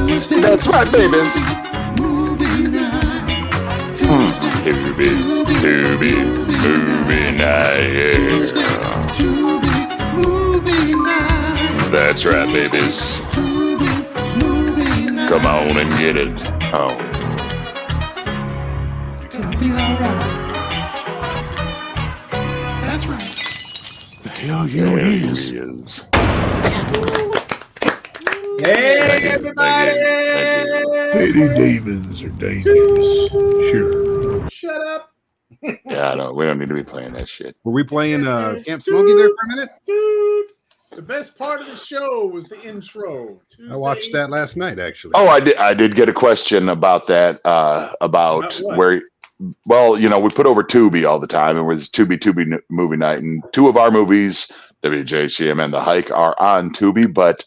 That's right, babies. Tubi movie night. That's right, babies. Come on and get it. Oh. You're gonna feel alright. That's right. The hell you is. Hey, everybody! Petty demons are dangerous. Sure. Shut up. Yeah, no, we don't need to be playing that shit. Were we playing Camp Smokey there for a minute? Dude, the best part of the show was the intro. Tuesday. I watched that last night, actually. Oh, I did get a question about that, about where, well, you know, we put over Tubi all the time, and it was Tubi movie night, and two of our movies, WJCM and The Hike, are on Tubi, but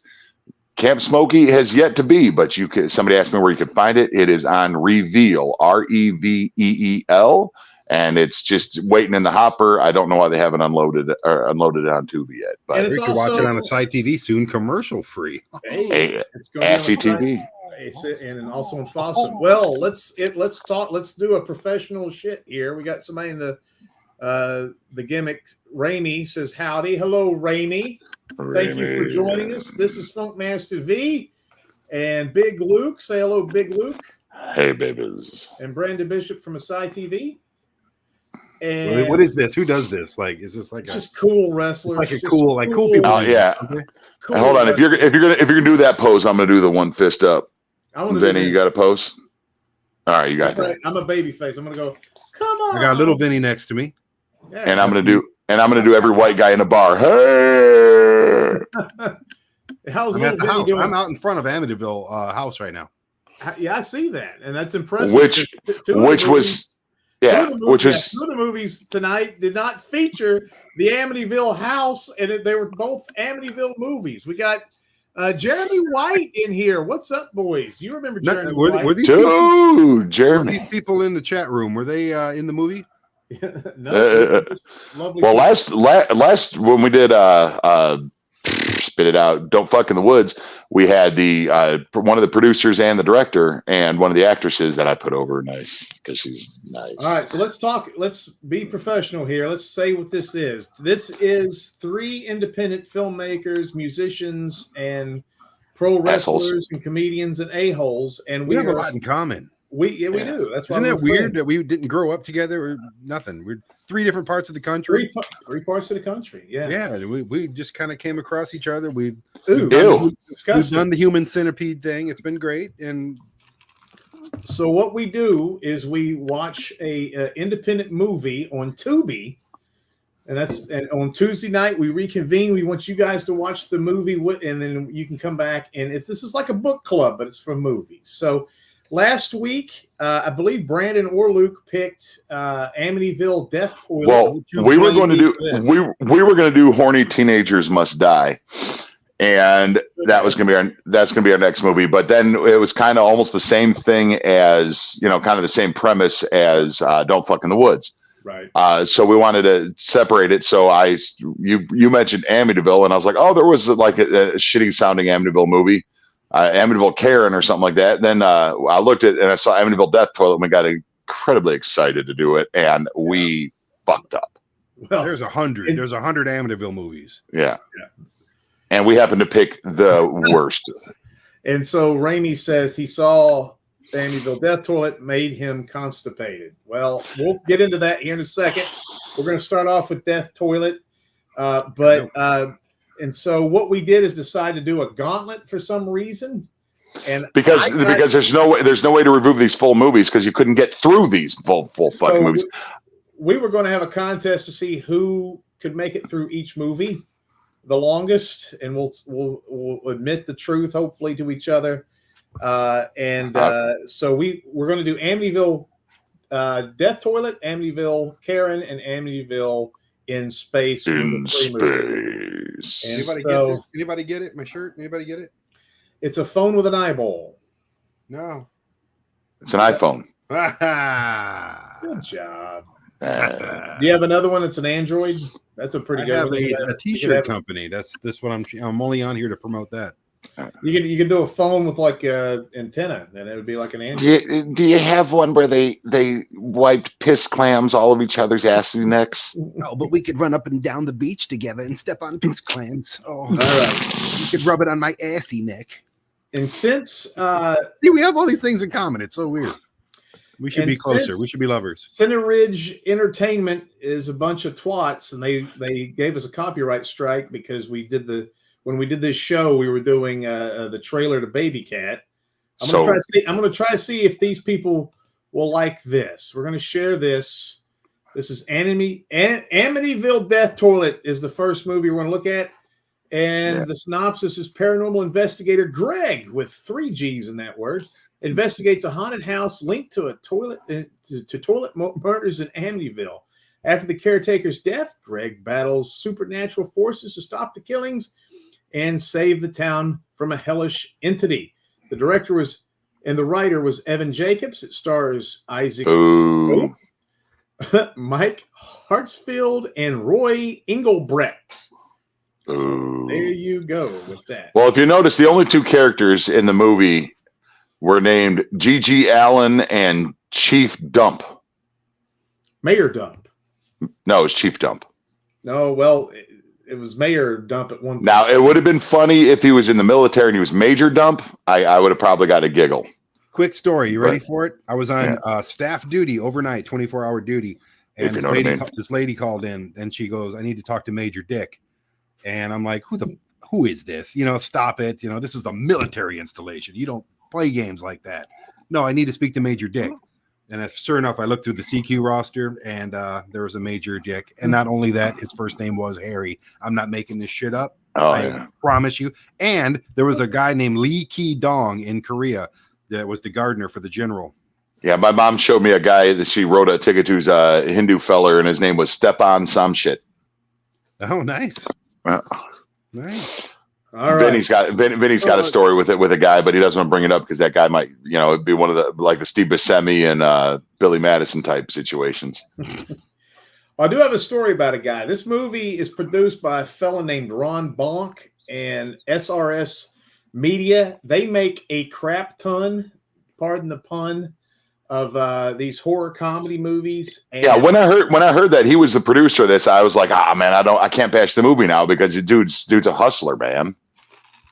Camp Smokey has yet to be, but you can. Somebody asked me where you could find it. It is on Reveal, REVEEL, and it's just waiting in the hopper. I don't know why they haven't unloaded it on Tubi yet, but you can watch it on a side TV soon, commercial free. Hey, Assy TV. And also in Fossum. Well, let's talk. Let's do a professional shit here. We got somebody in the gimmick. Raimi says howdy. Hello, Raimi. Thank you for joining us. This is Funkmaster V and Big Luke. Say hello, Big Luke. Hey, babies. And Brandon Bishop from Asai TV. And what is this? Who does this? Like, is this like just cool wrestlers? Like cool people. Oh yeah. Okay. Cool. Hold on. If you're gonna do that pose, I'm gonna do the one fist up. Vinny, you got a pose? All right, you got that. I'm a baby face. I'm gonna go. Come on. I got little Vinny next to me. Yeah, and I'm gonna do every white guy in a bar. Hey. How's I'm little at the Vinny house. doing? I'm out in front of Amityville house right now. Yeah, I see that, and that's impressive. Two of the movies tonight did not feature the Amityville house, and they were both Amityville movies. We got Jeremy White in here. What's up, boys? You remember Jeremy White? Were these Jeremy. These people in the chat room, were they in the movie? No, well, last when we did spit it out, Don't Fuck in the Woods, we had the one of the producers and the director and one of the actresses that I put over nice because she's nice. All right, so let's talk. Let's be professional here. Let's say what this is. This is three independent filmmakers, musicians, and pro wrestlers and comedians and a-holes, and we have a lot in common. We do. That's why. Isn't that weird that we didn't grow up together or nothing? We're three different parts of the country. Three parts of the country. Yeah. Yeah. We just kind of came across each other. We've done the human centipede thing. It's been great. And so what we do is we watch a independent movie on Tubi, and on Tuesday night we reconvene. We want you guys to watch the movie, and then you can come back. And if this is like a book club, but it's for movies. So. Last week, I believe Brandon or Luke picked Amityville Death Toilet. Well, we were going to do Horny Teenagers Must Die, and that's going to be our next movie. But then it was kind of almost the same thing as kind of the same premise as Don't Fuck in the Woods. Right. So we wanted to separate it. So you mentioned Amityville, and I was like, oh, there was like a shitty sounding Amityville movie. Amityville Karen or something like that. Then I looked at and I saw Amityville Death Toilet and we got incredibly excited to do it, and we fucked up. Well, there's 100 Amityville movies. Yeah. And we happened to pick the worst. And so Raimi says he saw Amityville Death Toilet, made him constipated. Well, we'll get into that here in a second. We're going to start off with Death Toilet. And so what we did is decide to do a gauntlet for some reason, and because there's no way to review these full movies because you couldn't get through these full fucking movies. We were going to have a contest to see who could make it through each movie the longest, and we'll admit the truth hopefully to each other. So we're going to do Amityville Death Toilet, Amityville Karen, and Amityville in Space. Anybody get it? My shirt? Anybody get it? It's a phone with an eyeball. No. It's an iPhone. Good job. Do you have another one that's an Android? That's a pretty good one. I have a t-shirt company. That's what I'm only on here to promote that. You can do a phone with like a antenna, and it would be like an Android. Do you have one where they wiped piss clams all of each other's assy necks? Oh, but we could run up and down the beach together and step on piss clams. Oh, All right. you could rub it on my assy neck. And since See, we have all these things in common. It's so weird. We should be closer. We should be lovers. Center Ridge Entertainment is a bunch of twats, and they gave us a copyright strike because when we did this show, we were doing the trailer to Baby Cat. I'm gonna try to see if these people will like this. We're gonna share this. This is Amityville Death Toilet is the first movie we're gonna look at, and the synopsis is paranormal investigator Greg with 3 G's in that word investigates a haunted house linked to a toilet toilet murders in Amityville. After the caretaker's death, Greg battles supernatural forces to stop the killings and save the town from a hellish entity. The director and the writer was Evan Jacobs. It stars Isaac Mike Hartsfield and Roy Engelbrecht. So there you go with that. Well, if you notice, the only 2 characters in the movie were named G.G. Allen and Chief Dump. Mayor Dump. No, it was Chief Dump. No, well, it was Mayor Dump at one point. Now, it would have been funny if he was in the military and he was Major Dump. I would have probably got a giggle. Quick story. You ready for it? I was on staff duty overnight, 24-hour duty. And this lady called in and she goes, I need to talk to Major Dick. And I'm like, who is this? Stop it. This is a military installation. You don't play games like that. No, I need to speak to Major Dick. And sure enough, I looked through the CQ roster and there was a Major Dick. And not only that, his first name was Harry. I'm not making this shit up. I promise you. And there was a guy named Lee Ki Dong in Korea that was the gardener for the general. Yeah, my mom showed me a guy that she wrote a ticket to, who's a Hindu feller, and his name was Stepan Samshit. Oh, nice. Nice. All right. Vinny's got a story with a guy, but he doesn't want to bring it up because that guy might, it'd be one of the like the Steve Buscemi and Billy Madison type situations. I do have a story about a guy. This movie is produced by a fella named Ron Bonk and SRS Media. They make a crap ton, pardon the pun, of these horror comedy movies. And when I heard that he was the producer of this, I was like, man, I can't bash the movie now because the dude's a hustler, man.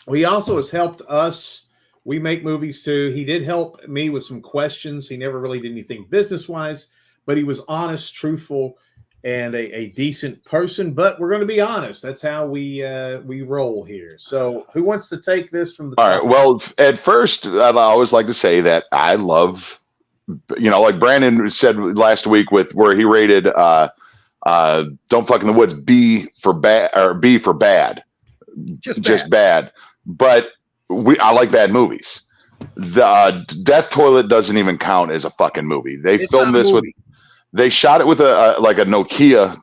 Well, he also has helped us. We make movies too. He did help me with some questions. He never really did anything business-wise, but he was honest, truthful, and a decent person. But we're going to be honest. That's how we roll here. So who wants to take this from the top? All right. Well, at first, I always like to say that I love, like Brandon said last week with where he rated Don't Fuck in the Woods B for bad or B for bad. Just bad. But I like bad movies. The Death Toilet doesn't even count as a fucking movie. They filmed this with. They shot it with a Nokia,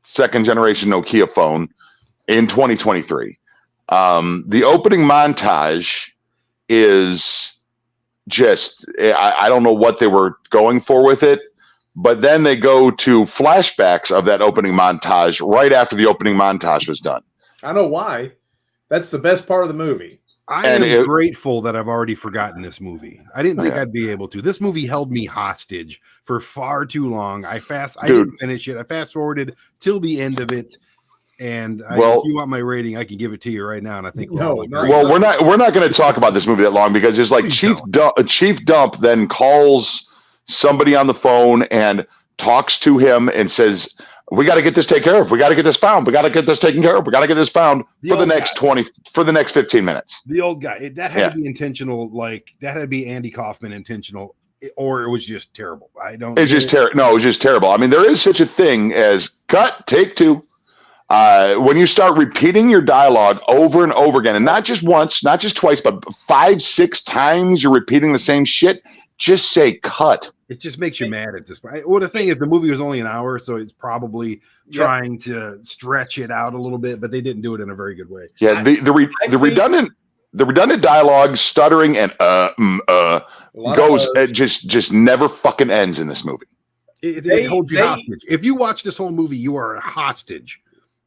2nd generation Nokia phone in 2023. The opening montage is just, I don't know what they were going for with it, but then they go to flashbacks of that opening montage right after the opening montage was done. I know why. That's the best part of the movie. I am grateful that I've already forgotten this movie. I didn't think I'd be able to. This movie held me hostage for far too long. I didn't finish it. I fast forwarded till the end of it. And if you want my rating, I can give it to you right now. And I think we're not going to talk about this movie that long because it's like Chief Dump then calls somebody on the phone and talks to him and says, we got to get this taken care of. We got to get this found. We got to get this taken care of. We got to get this found for the next 15 minutes. The old guy, that had to be intentional. Like that had to be Andy Kaufman intentional, or it was just terrible. It's just terrible. No, it was just terrible. I mean, there is such a thing as cut, take 2. When you start repeating your dialogue over and over again, and not just once, not just twice, but 5, 6 times you're repeating the same shit, just say cut. It just makes you mad at this point. Well, the thing is, the movie was only an hour, so it's probably trying to stretch it out a little bit, but they didn't do it in a very good way. Yeah, the redundant dialogue, stuttering, and it just never fucking ends in this movie. It holds you hostage. If you watch this whole movie, you are a hostage.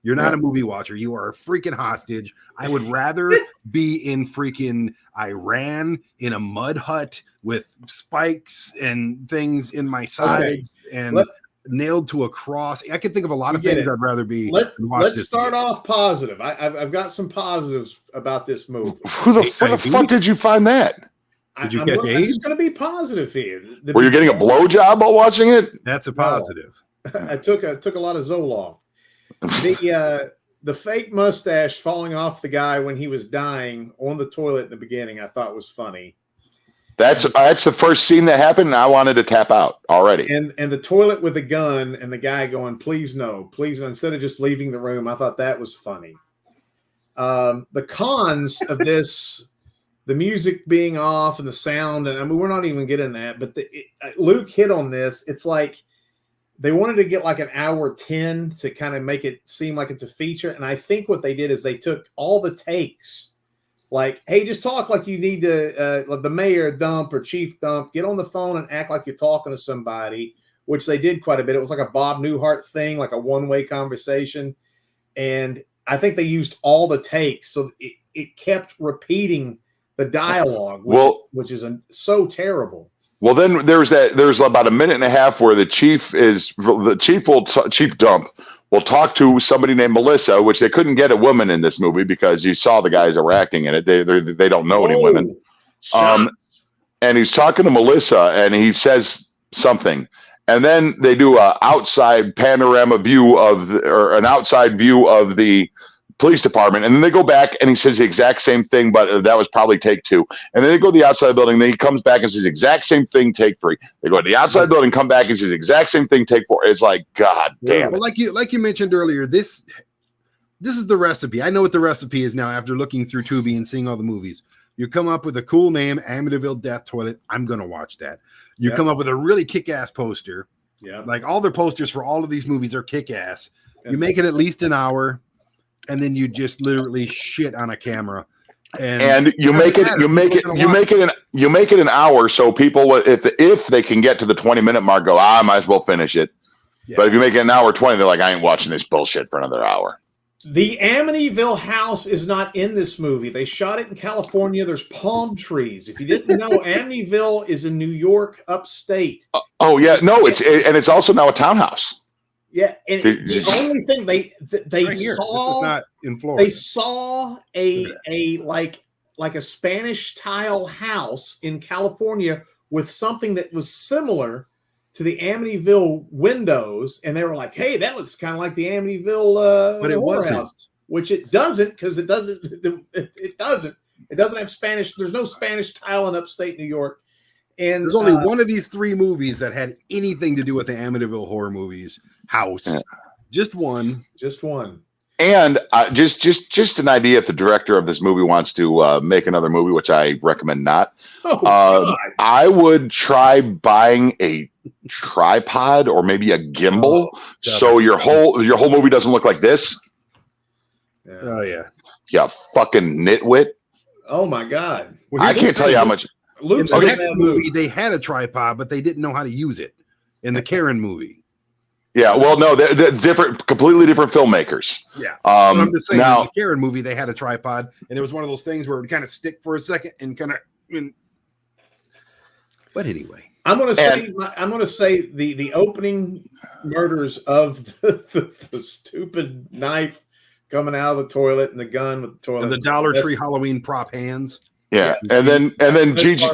You're not a movie watcher. You are a freaking hostage. I would rather be in freaking Iran in a mud hut with spikes and things in my sides and nailed to a cross. I can think of a lot of things I'd rather be. Let's start off positive. I've got some positives about this movie. Where the fuck did you find that? Did you get AIDS? I'm just going to be positive here. Were you getting a blowjob while watching it? That's a positive. I took a lot of Zoloft. The fake mustache falling off the guy when he was dying on the toilet in the beginning, I thought was funny. That's the first scene that happened, and I wanted to tap out already. And the toilet with the gun and the guy going, please no, instead of just leaving the room. I thought that was funny. The cons of this, the music being off and the sound, and I mean, we're not even getting that, but Luke hit on this. It's like they wanted to get like an hour 10 to kind of make it seem like it's a feature. And I think what they did is they took all the takes, like, hey, just talk like you need to, the mayor dump or chief dump, get on the phone and act like you're talking to somebody, which they did quite a bit. It was like a Bob Newhart thing, like a one-way conversation. And I think they used all the takes. So it kept repeating the dialogue, which is so terrible. Well, then there's about a minute and a half where Chief Dump will talk to somebody named Melissa, which they couldn't get a woman in this movie because you saw the guys that were acting in it. They don't know any women. And he's talking to Melissa and he says something. And then they do an outside panorama view an outside view of the police department, and then they go back and he says the exact same thing, but that was probably take 2. And then they go to the outside building, then he comes back and says the exact same thing, take 3. They go to the outside building, come back and says the exact same thing, take 4. It's like, God damn. Well, like you mentioned earlier, this is the recipe. I know what the recipe is now after looking through Tubi and seeing all the movies. You come up with a cool name, Amityville Death Toilet. I'm gonna watch that. You come up with a really kick-ass poster. Yeah, like all the posters for all of these movies are kick-ass. You make it at least an hour. And then you just literally shit on a camera, and you make it an hour. So people, if they can get to the 20-minute mark, go, I might as well finish it. Yeah. But if you make it an hour 20, they're like, I ain't watching this bullshit for another hour. The Amityville house is not in this movie. They shot it in California. There's palm trees. If you didn't know, Amityville is in New York, upstate. It's also now a townhouse. Yeah, and the only thing they right saw, this is not in Florida. They saw a like a Spanish tile house in California with something that was similar to the Amityville windows, and they were like, "Hey, that looks kind of like the Amityville but it wasn't. House," which it doesn't, because it doesn't have Spanish. There's no Spanish tile in upstate New York. And there's only one of these 3 movies that had anything to do with the Amityville horror movies house. Yeah. Just one. And just an idea, if the director of this movie wants to make another movie, which I recommend not, I would try buying a tripod or maybe a gimbal, so your whole movie doesn't look like this. Yeah. Oh yeah. Yeah, fucking nitwit. Oh my God. Well, I can't tell you how much. In the next movie, they had a tripod, but they didn't know how to use it. In the Karen movie. Yeah, well, no, they're different, completely different filmmakers. Yeah, I'm just saying. Now, in the Karen movie, they had a tripod, and it was one of those things where it would kind of stick for a second and kind of. But anyway, I'm going to say the opening murders of the stupid knife coming out of the toilet and the gun with the toilet and the Dollar Tree Halloween prop hands. Yeah, and then Gigi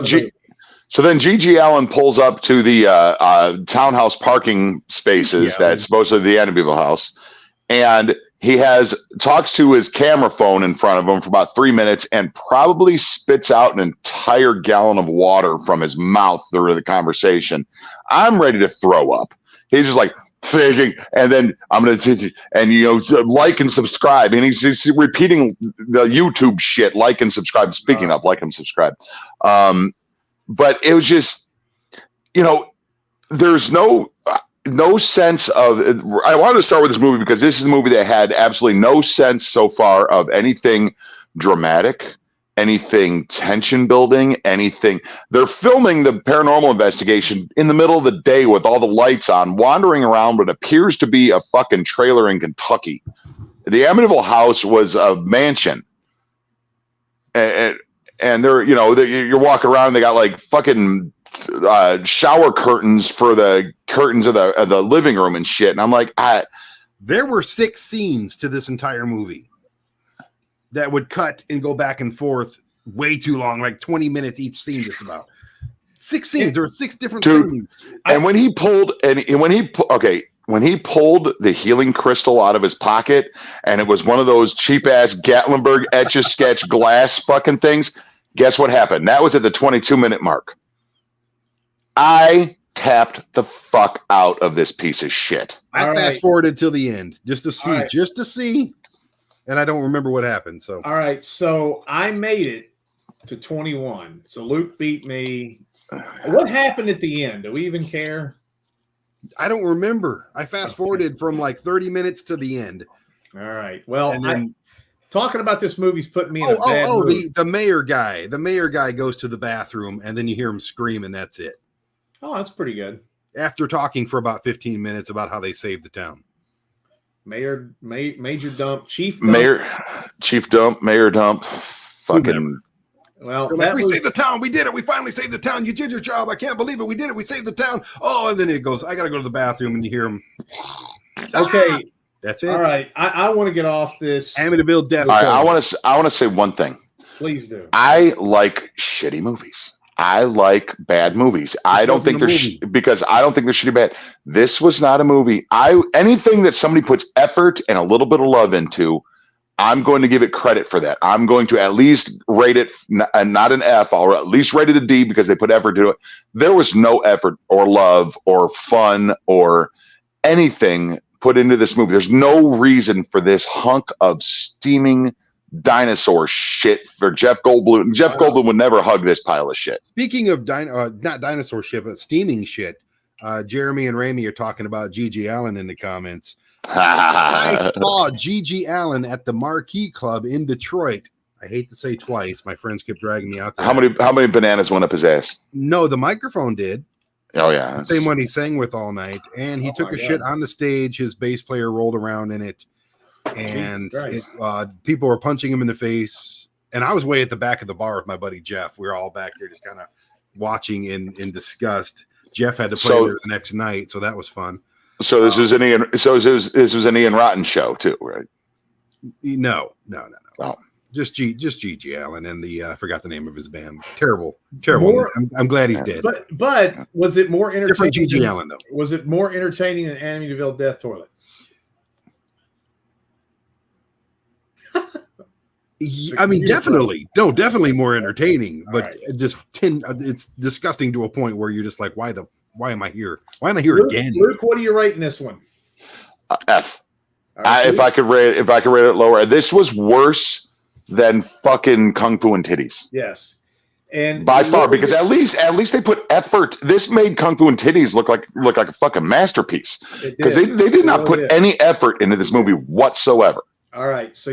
Allen pulls up to the townhouse parking spaces that's supposedly the Amityville house, and he talks to his camera phone in front of him for about 3 minutes and probably spits out an entire gallon of water from his mouth during the conversation. I'm ready to throw up. He's just like thinking, and then I'm going to, and like and subscribe. And he's repeating the YouTube shit, like and subscribe. Speaking of like and subscribe. But it was just, there's no sense of, I wanted to start with this movie because this is a movie that had absolutely no sense so far of anything dramatic, anything tension building, anything. They're filming the paranormal investigation in the middle of the day with all the lights on, wandering around what appears to be a fucking trailer in Kentucky. The Amityville house was a mansion, and they're you're walking around. They got like fucking shower curtains for the curtains of the living room and shit. And I'm like, there were 6 scenes to this entire movie that would cut and go back and forth way too long, like 20 minutes each scene, just about. 6 scenes. There were 6 different things. And when he pulled when he pulled the healing crystal out of his pocket, and it was one of those cheap ass Gatlinburg Etch-a-Sketch glass fucking things, guess what happened? That was at the 22-minute mark. I tapped the fuck out of this piece of shit. I fast forwarded till the end just to see, and I don't remember what happened. So all right, so I made it to 21. So Luke beat me. What happened at the end? Do we even care? I don't remember. I fast forwarded from like 30 minutes to the end. All right. Well, and then, talking about this movie's putting me in a bad mood. The mayor guy. The mayor guy goes to the bathroom, and then you hear him scream, and that's it. Oh, that's pretty good. After talking for about 15 minutes about how they saved the town. Major dump, chief dump, mayor dump. Fucking. Well, we saved the town. We did it. We finally saved the town. You did your job. I can't believe it. We did it. We saved the town. Oh, and then it goes, I got to go to the bathroom, and you hear him. Okay. That's it. All right. I want to get off this. Amityville Death. All right, I want to say one thing. Please do. I like shitty movies. I like bad movies. I don't think they're because I don't think they're shitty bad. This was not a movie. Anything that somebody puts effort and a little bit of love into, I'm going to give it credit for that. I'm going to at least rate it not an F. I'll at least rate it a D because they put effort into it. There was no effort or love or fun or anything put into this movie. There's no reason for this hunk of steaming dinosaur shit for Jeff Goldblum. Jeff Goldblum would never hug this pile of shit. Speaking of not dinosaur shit, but steaming shit, Jeremy and Ramey are talking about Gigi Allen in the comments. I saw Gigi Allen at the Marquee Club in Detroit. I hate to say twice. My friends kept dragging me out there. How many bananas went up his ass? No, the microphone did. Oh yeah, the same one he sang with all night, and he took a shit on the stage. His bass player rolled around in it, and people were punching him in the face. And I was way at the back of the bar with my buddy Jeff. We were all back there just kind of watching in disgust. Jeff had to play there the next night, so that was fun. So this was an Ian. So this was an Ian Rotten show too, right? No. Oh. Just Gigi Allen and I forgot the name of his band. Terrible. I'm glad he's dead. But was it more entertaining? Different Gigi Allen though. Was it more entertaining than Amityville Death Toilet? I mean, definitely more entertaining, but it's disgusting to a point where you're just like, why am I here? Why am I here again? Luke, what are you rating this one? F. If I could rate it lower, this was worse than fucking Kung Fu and Titties. Yes, and by far, because at least they put effort. This made Kung Fu and Titties look like a fucking masterpiece because they did not put any effort into this movie whatsoever. All right, so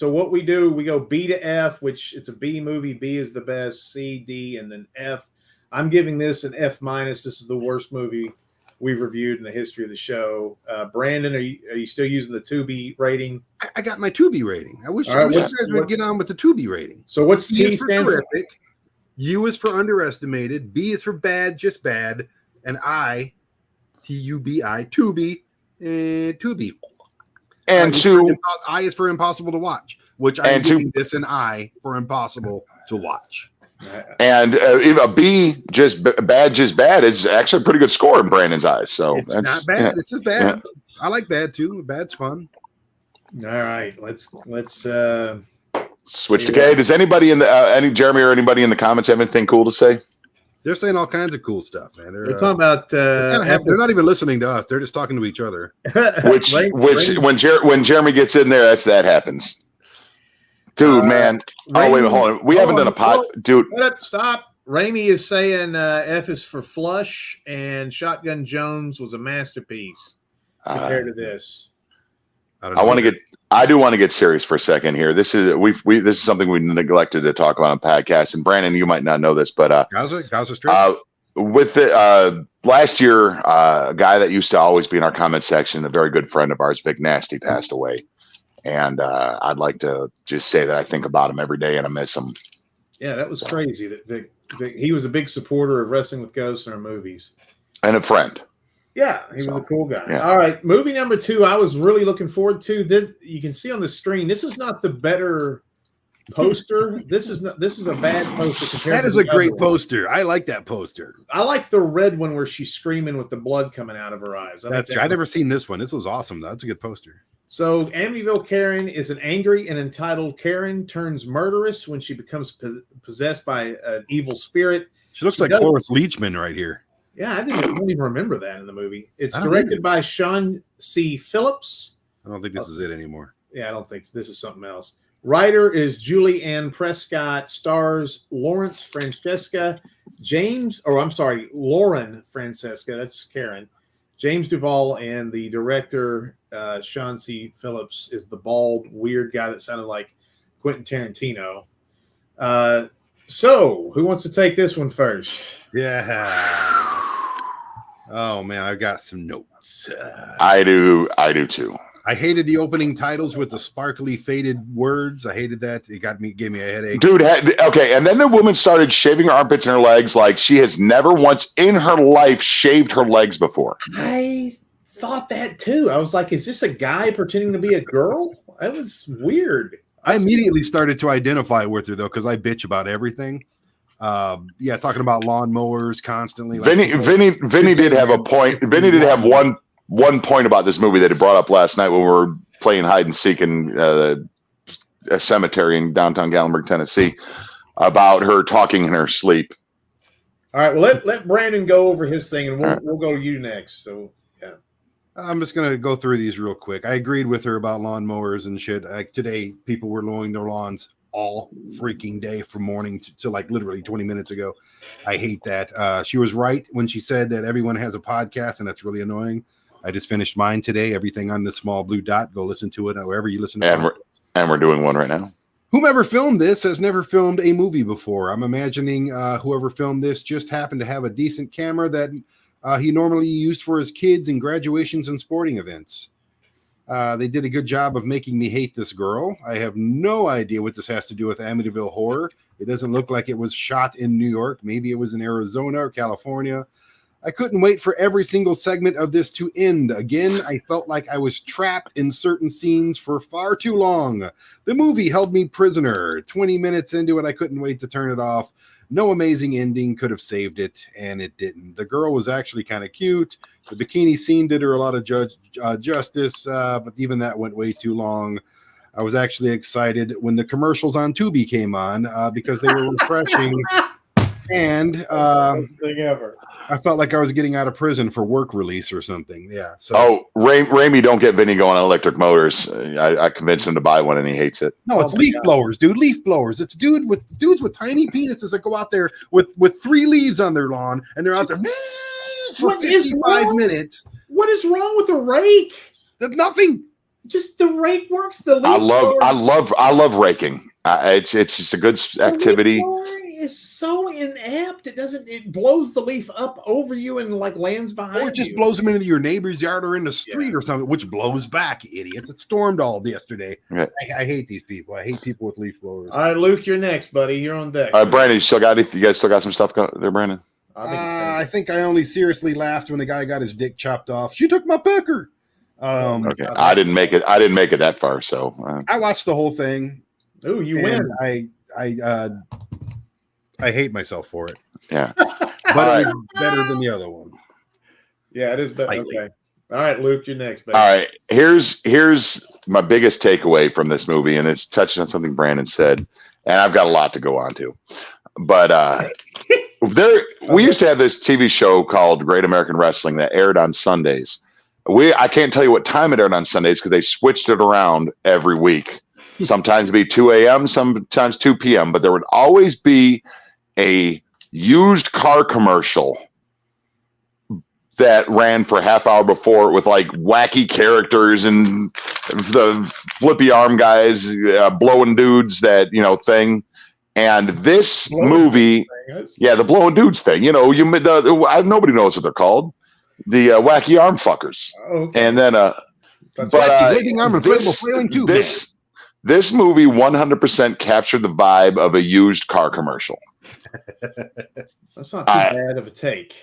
what we do, we go B to F, which it's a B movie. B is the best, C, D, and then F. I'm giving this an F minus. This is the worst movie we've reviewed in the history of the show. Brandon, are you still using the Tubi rating? I got my Tubi rating. I wish you guys would get on with the Tubi rating. So what's T stand for? U is for underestimated. B is for bad, just bad, and I, Tubi, Tubi. And I is for impossible to watch, which I'm giving this an I for impossible to watch. And a B, just bad, is actually a pretty good score in Brandon's eyes. So it's not bad. Yeah. It's just bad. Yeah. I like bad too. Bad's fun. All right, let's switch to K. Does anybody any Jeremy or anybody in the comments have anything cool to say? They're saying all kinds of cool stuff, man. They're talking about. They're not even listening to us. They're just talking to each other. Which when Jeremy gets in there, that happens. Dude, man. Wait, hold on. We haven't done a pod, dude. Stop. Ramey is saying F is for Flush, and Shotgun Jones was a masterpiece compared to this. I do want to get serious for a second here. This is this is something we neglected to talk about on podcast. And Brandon, you might not know this, but Gaza Strip. With the last year, a guy that used to always be in our comment section, a very good friend of ours, Vic Nasty, passed away. And I'd like to just say that I think about him every day and I miss him. Yeah, that was crazy. That he was a big supporter of Wrestling with Ghosts in our movies. And a friend. Yeah, he was a cool guy. Yeah. All right, movie number 2 I was really looking forward to. This, you can see on the screen, this is not the better poster. This is a bad poster compared That to is the a great other one. poster. I like that poster. I like the red one where she's screaming with the blood coming out of her eyes. That's true. I've never seen this one. This was awesome, though. That's a good poster. So Amityville Karen is an angry and entitled Karen turns murderous when she becomes possessed by an evil spirit. She looks like Cloris Leachman right here. Yeah, I don't even remember that in the movie. It's directed by Sean C. Phillips. I don't think this is it anymore. Yeah, I don't think this is something else. Writer is Julie Ann Prescott. Stars Lauren Francesca. That's Karen. James Duvall, and the director, Sean C. Phillips, is the bald, weird guy that sounded like Quentin Tarantino. So, who wants to take this one first? Yeah. Oh, man, I've got some notes. I do too. I hated the opening titles with the sparkly faded words. I hated that. It gave me a headache. Dude, okay. And then the woman started shaving her armpits and her legs like she has never once in her life shaved her legs before. I thought that too. I was like, is this a guy pretending to be a girl? That was weird. I immediately started to identify with her, though, because I bitch about everything. Talking about lawnmowers constantly. Vinny did have a point. Vinny did have one point about this movie that he brought up last night when we were playing hide and seek in a cemetery in downtown Gatlinburg, Tennessee, about her talking in her sleep. All right, well, let Brandon go over his thing, and we'll go to you next. So, yeah. I'm just going to go through these real quick. I agreed with her about lawnmowers and shit. Today, people were mowing their lawns all freaking day from morning to like literally 20 minutes ago. I hate that. She was right when she said that everyone has a podcast, and that's really annoying. I just finished mine today. Everything on the small blue dot. Go listen to it wherever you listen to it. And we're doing one right now. Whomever filmed this has never filmed a movie before. I'm imagining whoever filmed this just happened to have a decent camera that he normally used for his kids in graduations and sporting events. They did a good job of making me hate this girl. I have no idea what this has to do with Amityville Horror. It doesn't look like it was shot in New York. Maybe it was in Arizona or California. I couldn't wait for every single segment of this to end. Again, I felt like I was trapped in certain scenes for far too long. The movie held me prisoner. 20 minutes into it, I couldn't wait to turn it off. No amazing ending could have saved it, and it didn't. The girl was actually kind of cute. The bikini scene did her a lot of justice, but even that went way too long. I was actually excited when the commercials on Tubi came on because they were refreshing. And thing ever. I felt like I was getting out of prison for work release or something. Yeah. So Ramey, don't get Vinny going on electric motors. I convinced him to buy one and he hates it. No, it's leaf blowers, dude. Leaf blowers. It's dudes with tiny penises that go out there with 3 leaves on their lawn, and they're out there for 55 minutes. What is wrong with a rake? Nothing. Just the rake works. The leaf I love raking. It's just a good activity. Is so inept. It blows the leaf up over you and like lands behind you. Or it just blows them into your neighbor's yard or in the street or something, which blows back, idiots. It stormed all yesterday. Yeah. I hate these people. I hate people with leaf blowers. All right, Luke, you're next, buddy. You're on deck. All right, Brandon, you guys still got some stuff there, Brandon? I think I only seriously laughed when the guy got his dick chopped off. She took my pecker. Okay, I didn't make it that far, so I watched the whole thing. Ooh, you win. I hate myself for it. Yeah. But it's better than the other one. Yeah, it is better. Okay. All right, Luke, you're next, baby. All right. Here's my biggest takeaway from this movie, and it's touching on something Brandon said, and I've got a lot to go on to. But we used to have this TV show called Great American Wrestling that aired on Sundays. I can't tell you what time it aired on Sundays because they switched it around every week. Sometimes it'd be 2 a.m., sometimes 2 p.m., but there would always be a used car commercial that ran for a half hour before with like wacky characters and the flippy arm guys blowing dudes thing. And this movie, the blowing dudes thing, nobody knows what they're called. The wacky arm fuckers. Okay. And then But this movie 100% captured the vibe of a used car commercial. That's not too bad of a take.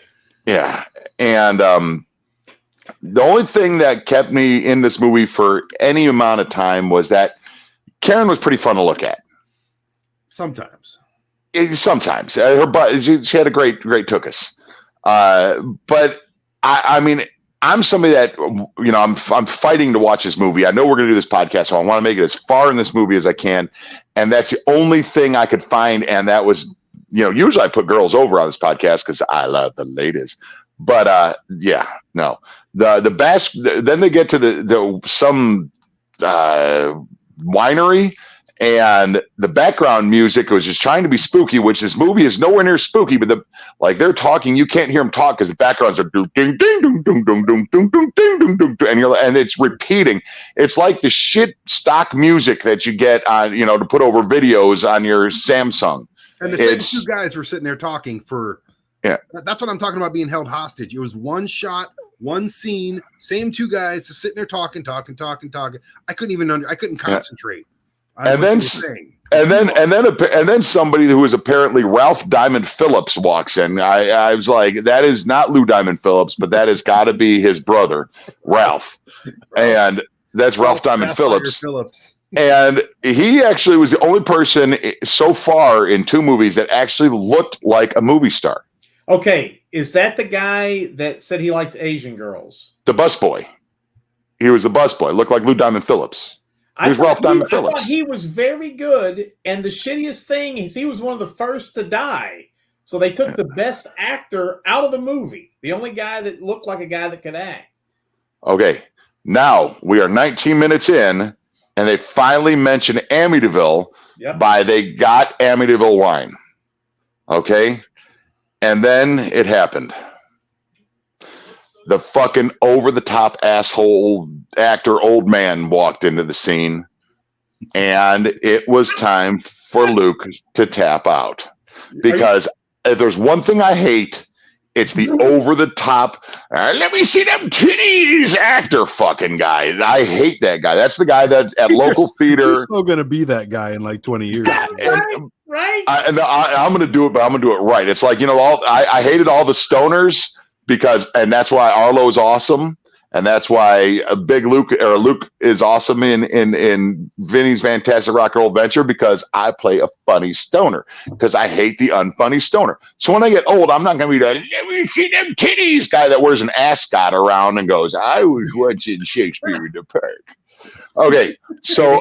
Yeah, and the only thing that kept me in this movie for any amount of time was that Karen was pretty fun to look at. Sometimes. Sometimes her butt. She had a great tuchus. But I mean, I'm somebody that I'm fighting to watch this movie. I know we're going to do this podcast, so I want to make it as far in this movie as I can, and that's the only thing I could find. And that was, usually I put girls over on this podcast because I love the ladies. But the best. Then they get to some winery. And the background music was just trying to be spooky, which this movie is nowhere near spooky. But they're talking, you can't hear them talk because the backgrounds are ding ding ding ding ding ding ding ding ding ding, and it's repeating. It's like the shit stock music that you get on to put over videos on your Samsung. And the same two guys were sitting there talking for. Yeah, that's what I'm talking about being held hostage. It was one shot, one scene, same two guys just sitting there talking. I couldn't concentrate. And then somebody who is apparently Ralph Diamond Phillips walks in. I was like, that is not Lou Diamond Phillips, but that has got to be his brother, Ralph. And that's Ralph Diamond Phillips. And he actually was the only person so far in 2 movies that actually looked like a movie star. Okay, is that the guy that said he liked Asian girls? The busboy. He was the busboy. Looked like Lou Diamond Phillips. I thought he was very good, and the shittiest thing is he was one of the first to die. So they took the best actor out of the movie, the only guy that looked like a guy that could act. Okay, now we are 19 minutes in, and they finally mention Amityville they got Amityville wine. Okay, and then it happened. The fucking over-the-top asshole actor old man walked into the scene, and it was time for Luke to tap out. Because if there's one thing I hate, it's the over-the-top, let me see them titties actor fucking guy. I hate that guy. That's the guy that's at local theater. You're still going to be that guy in like 20 years. Right? I'm going to do it, but I'm going to do it right. It's like, I hated all the stoners. And that's why Arlo's awesome, and that's why Luke is awesome in Vinny's Fantastic Rock and Roll Adventure, because I play a funny stoner, because I hate the unfunny stoner. So when I get old, I'm not going to be the let me see them titties guy that wears an ascot around and goes, I was once in Shakespeare in the Park. Okay, so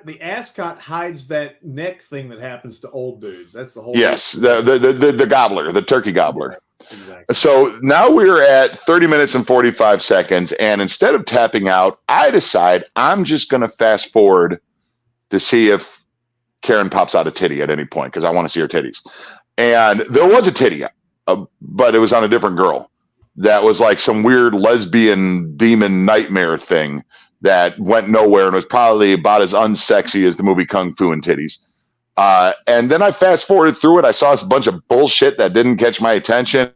the ascot hides that neck thing that happens to old dudes. That's the whole. Yes, the gobbler, the turkey gobbler. Exactly. So now we're at 30 minutes and 45 seconds, and instead of tapping out, I decide I'm just going to fast forward to see if Karen pops out a titty at any point, because I want to see her titties. And there was a titty, but it was on a different girl. That was like some weird lesbian demon nightmare thing that went nowhere and was probably about as unsexy as the movie Kung Fu and Titties. And then I fast forwarded through it. I saw a bunch of bullshit that didn't catch my attention.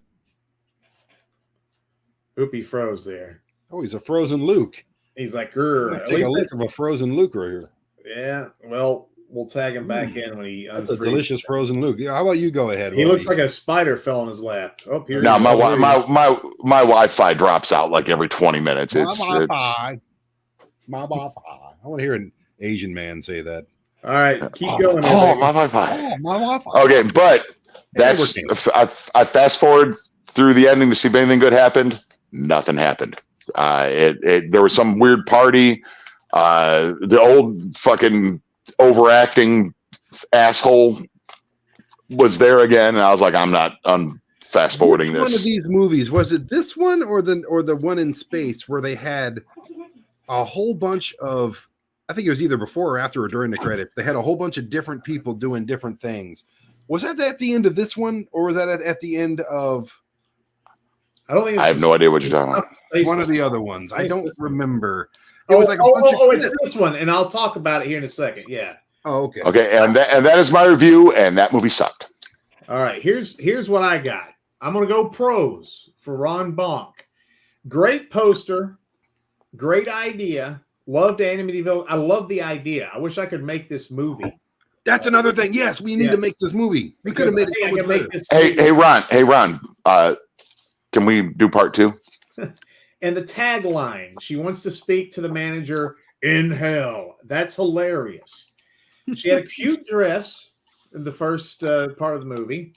Oopie froze there. Oh, he's a frozen Luke. He's like, take a look of a frozen Luke right here. Yeah, well, we'll tag him back in when he. That's a delicious frozen Luke. Yeah, how about you go ahead? He looks like a spider fell in his lap. Oh, here. Now my Wi-Fi drops out like every 20 minutes. My Wi-Fi. I want to hear an Asian man say that. All right, keep going. My Wi-Fi. My Wi-Fi. Okay, but that's I fast forward through the ending to see if anything good happened. Nothing happened. There was some weird party. The old fucking overacting asshole was there again, and I was like, I'm fast forwarding this. One of these movies, was it this one or the one in space where they had a whole bunch of, I think it was either before or after or during the credits, they had a whole bunch of different people doing different things. Was that at the end of this one, or was that at the end of? I don't think. I have no idea what you're talking about. One of the other ones. I don't remember. It was like a bunch of it's this one, and I'll talk about it here in a second. Yeah. Oh, okay. Okay, and that is my review, and that movie sucked. All right, here's what I got. I'm gonna go pros for Ron Bonk. Great poster, Great idea. Loved Amityville. I love the idea. I wish I could make this movie. That's another thing. Yes, we need to make this movie. We could have made it so much better. Hey, Ron. Can we do part 2? And the tagline, she wants to speak to the manager in hell. That's hilarious. She had a cute dress in the first part of the movie.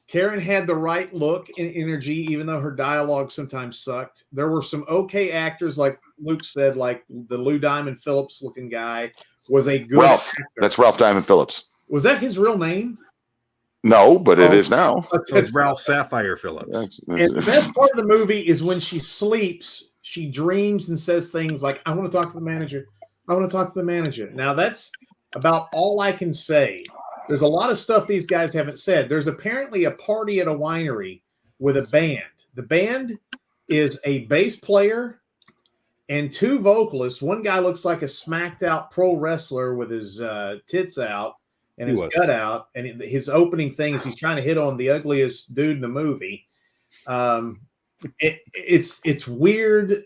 Karen had the right look and energy, even though her dialogue sometimes sucked. There were some okay actors, like Luke said, like the Lou Diamond Phillips looking guy was a good actor. That's Ralph Diamond Phillips. Was that his real name? No, but it is now. It's Ralph Sapphire Phillips. And the best part of the movie is when she sleeps, she dreams and says things like, I want to talk to the manager. I want to talk to the manager. Now, that's about all I can say. There's a lot of stuff these guys haven't said. There's apparently a party at a winery with a band. The band is a bass player and 2 vocalists. One guy looks like a smacked out pro wrestler with his tits out and his gut out. And his opening thing is he's trying to hit on the ugliest dude in the movie. It's weird.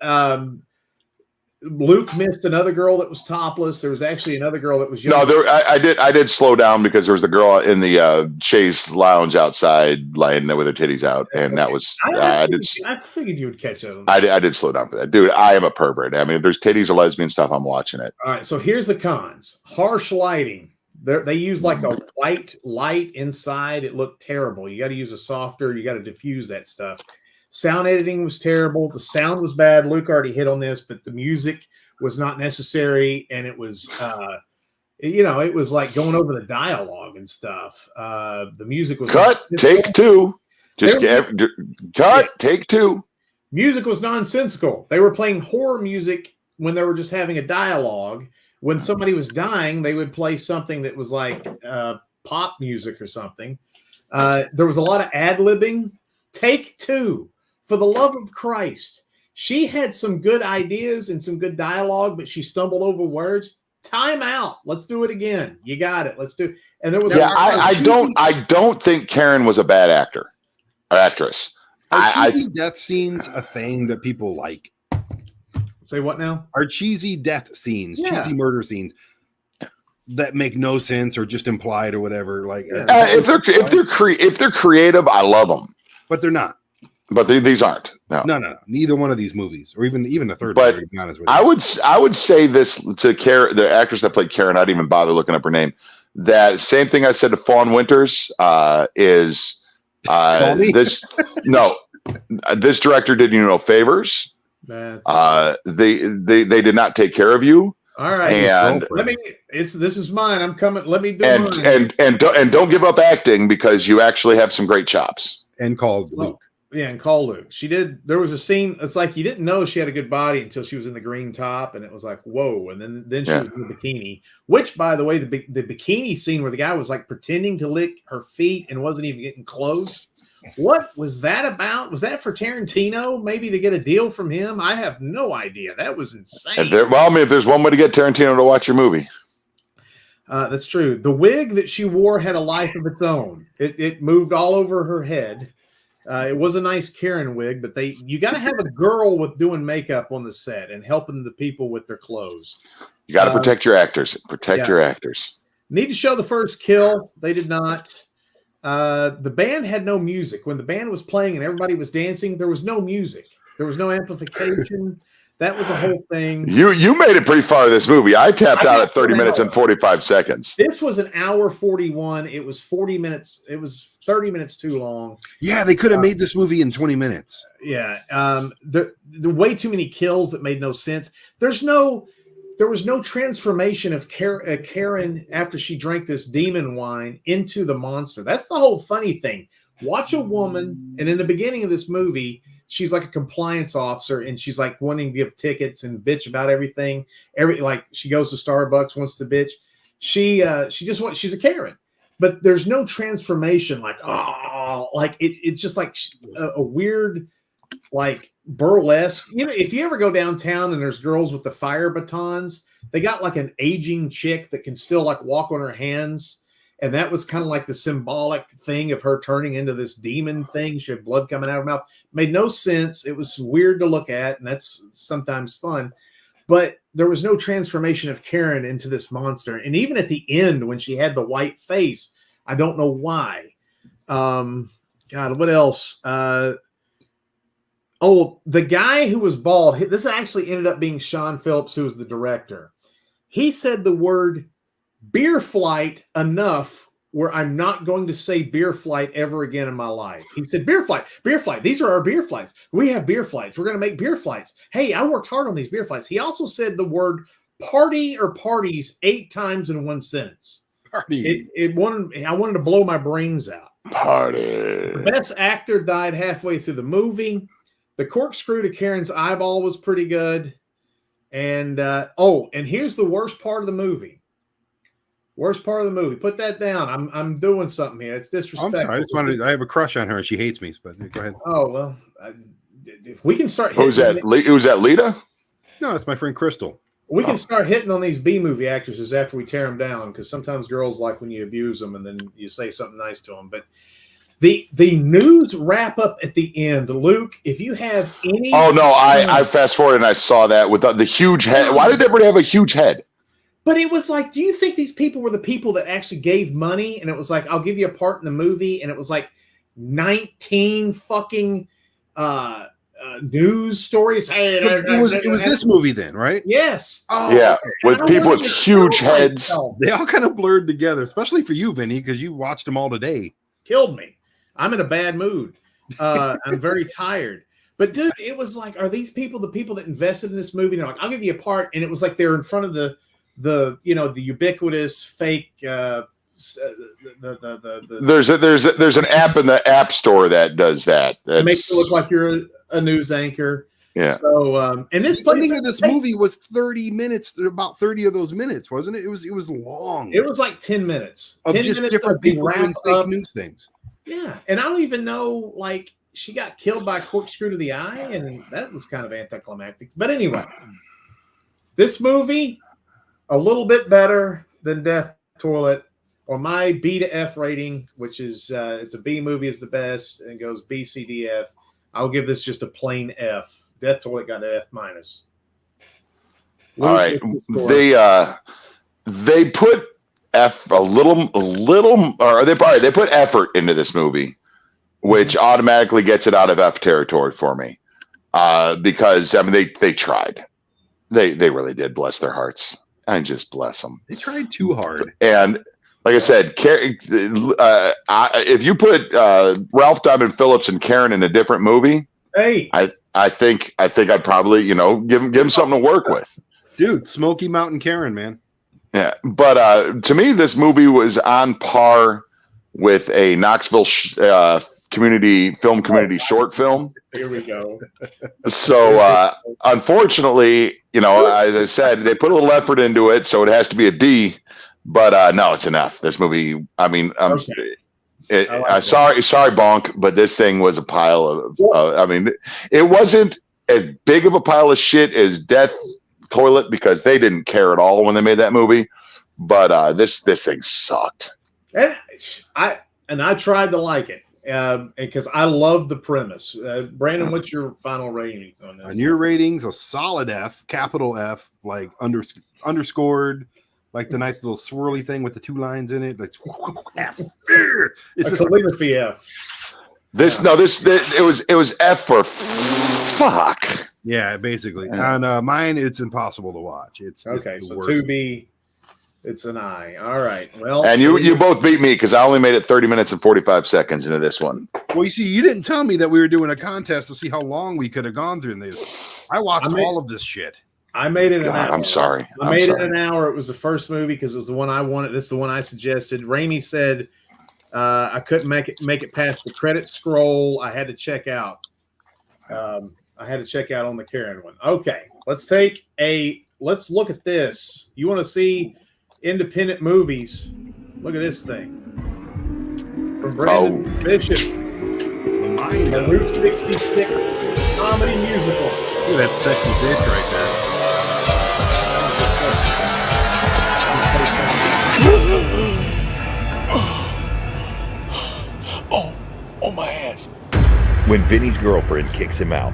Luke missed another girl that was topless. There was actually another girl that was young. No, I did slow down because there was the girl in the Chase Lounge outside laying there with her titties out, and that was I figured you would catch it. I did slow down for that, dude. I am a pervert. I mean, if there's titties or lesbian stuff, I'm watching it. All right, so here's the cons: harsh lighting. They use like a white light inside. It looked terrible. You got to use a softer. You got to diffuse that stuff. Sound editing was terrible. The sound was bad. Luke already hit on this, but the music was not necessary. And it was, it was like going over the dialogue and stuff. The music was take 2. Take 2. Music was nonsensical. They were playing horror music when they were just having a dialogue. When somebody was dying, they would play something that was like pop music or something. There was a lot of ad-libbing. Take 2. For the love of Christ, she had some good ideas and some good dialogue, but she stumbled over words. Time out. Let's do it again. You got it. Let's do it. And there was I don't think Karen was a bad actor or actress. Are cheesy death scenes a thing that people like? Say what now? Are cheesy death scenes, cheesy murder scenes that make no sense or just implied or whatever? Like if they're creative, I love them. But they're not. But these aren't. No. Neither one of these movies, or even the third. But one, to be honest with you. I would say this to Karen, the actress that played Karen. I didn't even bother looking up her name. That same thing I said to Fawn Winters is this. No, this director did you no favors. They did not take care of you. All right, and this is mine. I'm coming. Let me do mine. And don't give up acting because you actually have some great chops. And called Luke. Yeah, and call Luke. She did. There was a scene. It's like you didn't know she had a good body until she was in the green top, and it was like, whoa. And then she was in the bikini. Which, by the way, the bikini scene where the guy was like pretending to lick her feet and wasn't even getting close. What was that about? Was that for Tarantino? Maybe to get a deal from him? I have no idea. That was insane. If there's one way to get Tarantino to watch your movie. That's true. The wig that she wore had a life of its own. It moved all over her head. It was a nice Karen wig, but you got to have a girl with doing makeup on the set and helping the people with their clothes. You got to protect your actors. Protect your actors. Need to show the first kill. They did not. The band had no music. When the band was playing and everybody was dancing, there was no music. There was no amplification. That was a whole thing. You made it pretty far in this movie. I tapped out at 30 minutes and 45 seconds. This was an hour 41. It was 40 minutes. It was 30 minutes too long. Yeah, they could have made this movie in 20 minutes. Yeah. The way too many kills that made no sense. There was no transformation of Karen after she drank this demon wine into the monster. That's the whole funny thing. Watch a woman, and in the beginning of this movie, she's like a compliance officer, and she's like wanting to give tickets and bitch about everything. Like she goes to Starbucks, wants to bitch. She's a Karen, but there's no transformation. It's just like a weird, like burlesque. You know, if you ever go downtown and there's girls with the fire batons, they got like an aging chick that can still like walk on her hands. And that was kind of like the symbolic thing of her turning into this demon thing. She had blood coming out of her mouth. Made no sense. It was weird to look at, and that's sometimes fun. but there was no transformation of Karen into this monster. And even at the end, when she had the white face, I don't know why. God, what else? The guy who was bald, this actually ended up being Sean Phillips, who was the director. He said the word beer flight enough where I'm not going to say beer flight ever again in my life. He said, beer flight. These are our beer flights. We have beer flights. We're going to make beer flights. Hey, I worked hard on these beer flights. He also said the word party or parties 8 times in one sentence. Party. I wanted to blow my brains out. Party. The best actor died halfway through the movie. The corkscrew to Karen's eyeball was pretty good. And, and here's the worst part of the movie. Worst part of the movie. Put that down. I'm doing something here. It's disrespectful. I'm sorry. I have a crush on her and she hates me. But go ahead. Oh well, if we can start. Who's that? Who's that? Lita? No, it's my friend Crystal. We can start hitting on these B movie actresses after we tear them down, because sometimes girls like when you abuse them and then you say something nice to them. But the news wrap up at the end, Luke. If you have any. Oh no, I fast forward and I saw that with the huge head. Why did everybody have a huge head? But it was like, do you think these people were the people that actually gave money? And it was like, I'll give you a part in the movie. And it was like 19 fucking news stories. Hey, it was this movie then, right? Yes. Oh, yeah, okay. With people with huge heads. They all kind of blurred together, especially for you, Vinny, because you watched them all today. Killed me. I'm in a bad mood. I'm very tired. But dude, it was like, are these people the people that invested in this movie? And they're like, I'll give you a part. And it was like they're in front of the ubiquitous fake there's an app in the app store that does that. It makes it look like you're a news anchor. Yeah. So and this movie was 30 minutes, about 30 of those minutes, wasn't it? It was long. It was like 10 minutes. Of 10 just minutes different people doing fake news things. Yeah. And I don't even know, like, she got killed by a corkscrew to the eye, and that was kind of anticlimactic. But anyway, this movie a little bit better than Death Toilet, or my B to F rating, which is it's a B movie is the best and goes B, C, D, F. I'll give this just a plain F. Death Toilet got an F minus. All right, they put F a little, or they put effort into this movie, which automatically gets it out of F territory for me, because I mean they tried, they really did, bless their hearts. I just bless them. They tried too hard. And like I said, if you put Ralph Diamond Phillips and Karen in a different movie, hey, I think I'd probably give him something to work with. Dude, Smoky Mountain Karen, man. Yeah, but to me, this movie was on par with a Knoxville community short film. Here we go. So unfortunately, as I said, they put a little effort into it, so it has to be a D. But no, it's an F. This movie, I mean, sorry, Bonk, but this thing was a pile of. I mean, it wasn't as big of a pile of shit as Death Toilet, because they didn't care at all when they made that movie. But this thing sucked. And I tried to like it. Because I love the premise. Brandon, what's your final rating on this? On your ratings, a solid F, capital F, like underscored, like the nice little swirly thing with the 2 lines in it. Like F. It's a calligraphy F. It was F for fuck. Yeah, basically. On mine, it's impossible to watch. It's okay. So Tubi. It's an I. All right. Well, and you both beat me because I only made it 30 minutes and 45 seconds into this one. Well, you see, you didn't tell me that we were doing a contest to see how long we could have gone through this. I watched all of this shit. I made it an hour. I'm sorry. I made it an hour. It was the first movie because it was the one I wanted. This is the one I suggested. Raimi said I couldn't make it past the credit scroll. I had to check out. I had to check out on the Karen one. Okay, let's look at this. You want to see independent movies? Look at this thing from Brandon Bishop, the Route 66 comedy musical. Look at that sexy bitch right there. Oh my ass. When Vinny's girlfriend kicks him out,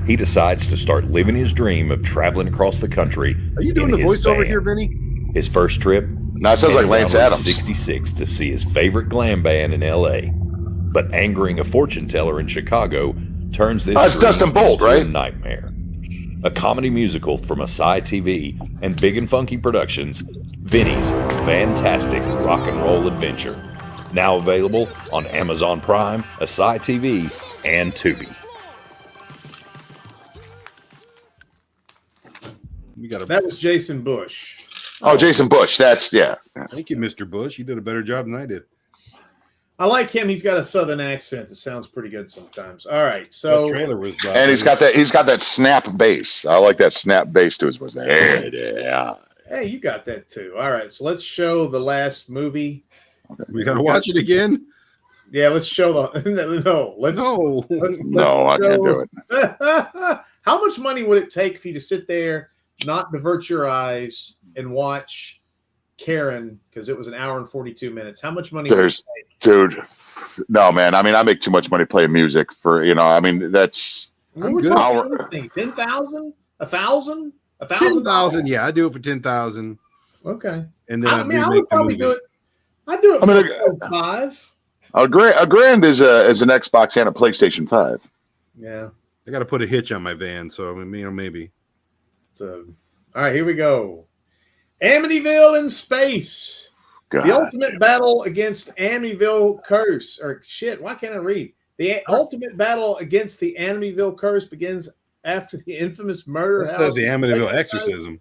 he decides to start living his dream of traveling across the country. Are you doing the voiceover here, Vinny? His first trip. No, it sounds like Lance Adams. 66 to see his favorite glam band in L.A., but angering a fortune teller in Chicago turns this it's Dustin Bolt, into right? a nightmare. A comedy musical from Asai TV and Big and Funky Productions, Vinny's Fantastic Rock and Roll Adventure. Now available on Amazon Prime, Asai TV, and Tubi. That was Jason Bush. Oh, Jason Bush. That's, yeah. Thank you, Mr. Bush. You did a better job than I did. I like him. He's got a southern accent. It sounds pretty good sometimes. All right, so that trailer was, and he's got that snap bass. I like that snap bass to his voice. Yeah. Hey, you got that too. All right, so let's show the last movie. We got to watch it again. Yeah, let's show the No, I can't do it. How much money would it take for you to sit there, not divert your eyes, and watch Karen? Because it was an hour and 42 minutes. How much money? Dude, no, man. I mean, I make too much money playing music for, I mean, that's I'm good. 10,000, 1,000, 10,000. Yeah, I do it for 10,000. Okay. And then I would probably do it. I'd do it for 5. A grand is an Xbox and a PlayStation 5. Yeah. I got to put a hitch on my van, so maybe. All right, here we go. Amityville in space. God. The ultimate battle against Amityville curse. Or shit, why can't I read? The ultimate battle against the Amityville curse begins after the infamous murder. That says the Amityville exorcism.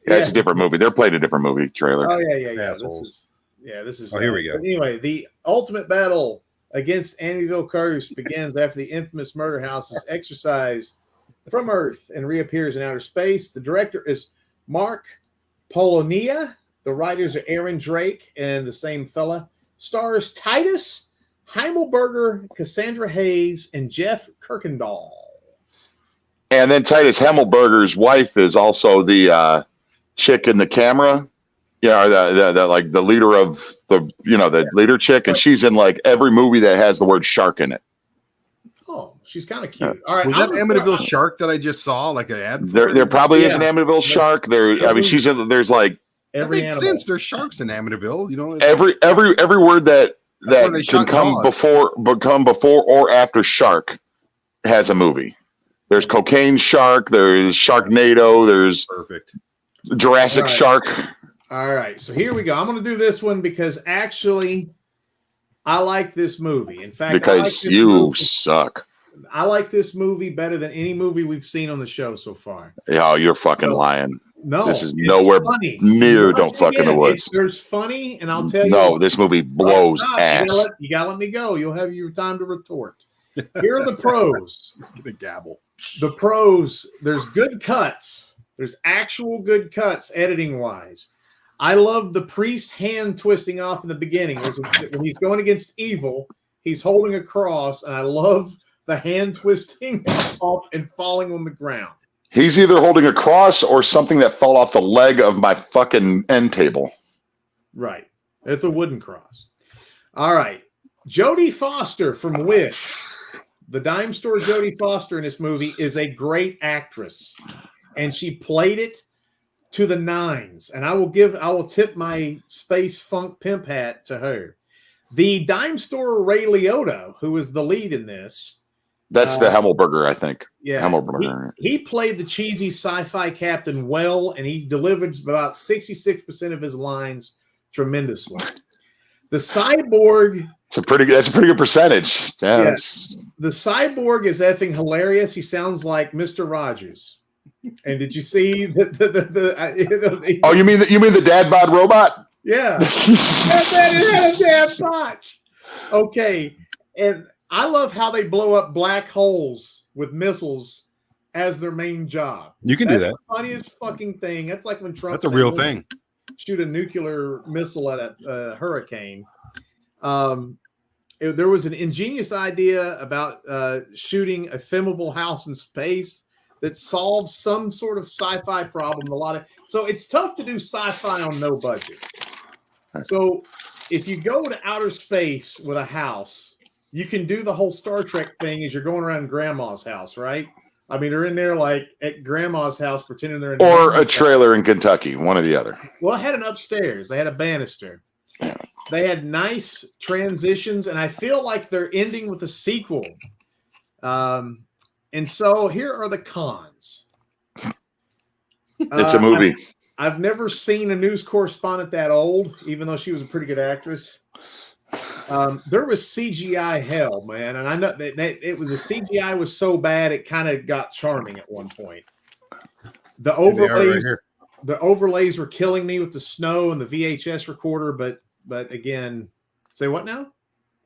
Yeah, it's a different movie. They're playing a different movie trailer. Oh, yeah. Assholes. This is. Here we go. But anyway, the ultimate battle against Amityville curse begins after the infamous murder house is exorcised from Earth and reappears in outer space. The director is Mark Polonia. The writers are Aaron Drake and the same fella. Stars Titus Heimelberger, Cassandra Hayes, and Jeff Kirkendall. And then Titus Heimelberger's wife is also the chick in the camera. Yeah, the like the leader of the leader chick, and she's in like every movie that has the word shark in it. Oh, she's kind of cute. All right, was that Amityville Shark that I just saw? Like an ad? There probably is an Amityville Shark. I mean, she's in. There's like. That makes sense. There's sharks in Amityville. Every word that can come before or after shark has a movie. There's Cocaine Shark. There's Sharknado. There's perfect Jurassic Shark. All right, so here we go. I'm going to do this one because actually, I like this movie. In fact, because you suck. I like this movie better than any movie we've seen on the show so far. Yeah, you're fucking lying. No, this is nowhere funny. near Don't Fuck in the Woods. There's funny, and I'll tell you. No, this movie blows ass. You gotta let me go. You'll have your time to retort. Here are the pros. Get a gavel. The pros. There's good cuts. There's actual good cuts, editing wise. I love the priest hand twisting off in the beginning. When he's going against evil, he's holding a cross, and I love the hand twisting off and falling on the ground. He's either holding a cross or something that fell off the leg of my fucking end table. Right. It's a wooden cross. All right. Jodie Foster from Wish. The dime store Jodie Foster in this movie is a great actress. And she played it to the nines. And I will tip my space funk pimp hat to her. The dime store Ray Liotta, who is the lead in this. That's the Heimelberger, I think. Yeah, Heimelberger. He played the cheesy sci-fi captain well, and he delivered about 66% of his lines tremendously. The cyborg. That's a pretty good percentage. Yeah. The cyborg is effing hilarious. He sounds like Mr. Rogers. And did you see oh, you mean the dad bod robot? Yeah. That is a damn botch. Okay, and I love how they blow up black holes with missiles as their main job. You can do that. The funniest fucking thing. That's like when Trump. That's a real thing. Shoot a nuclear missile at a hurricane. There was an ingenious idea about shooting a flammable house in space that solves some sort of sci-fi problem. So it's tough to do sci-fi on no budget. So if you go to outer space with a house, you can do the whole Star Trek thing as you're going around grandma's house, right? I mean, they're in there like at grandma's house pretending they're in or a trailer in Kentucky, one or the other. Well, it had an upstairs. They had a banister. Yeah. They had nice transitions, and I feel like they're ending with a sequel. And so here are the cons. It's a movie. I've never seen a news correspondent that old, even though she was a pretty good actress. There was CGI hell, man, and I know that the CGI was so bad it kind of got charming at one point. The overlays were killing me with the snow and the VHS recorder, but again, say what now?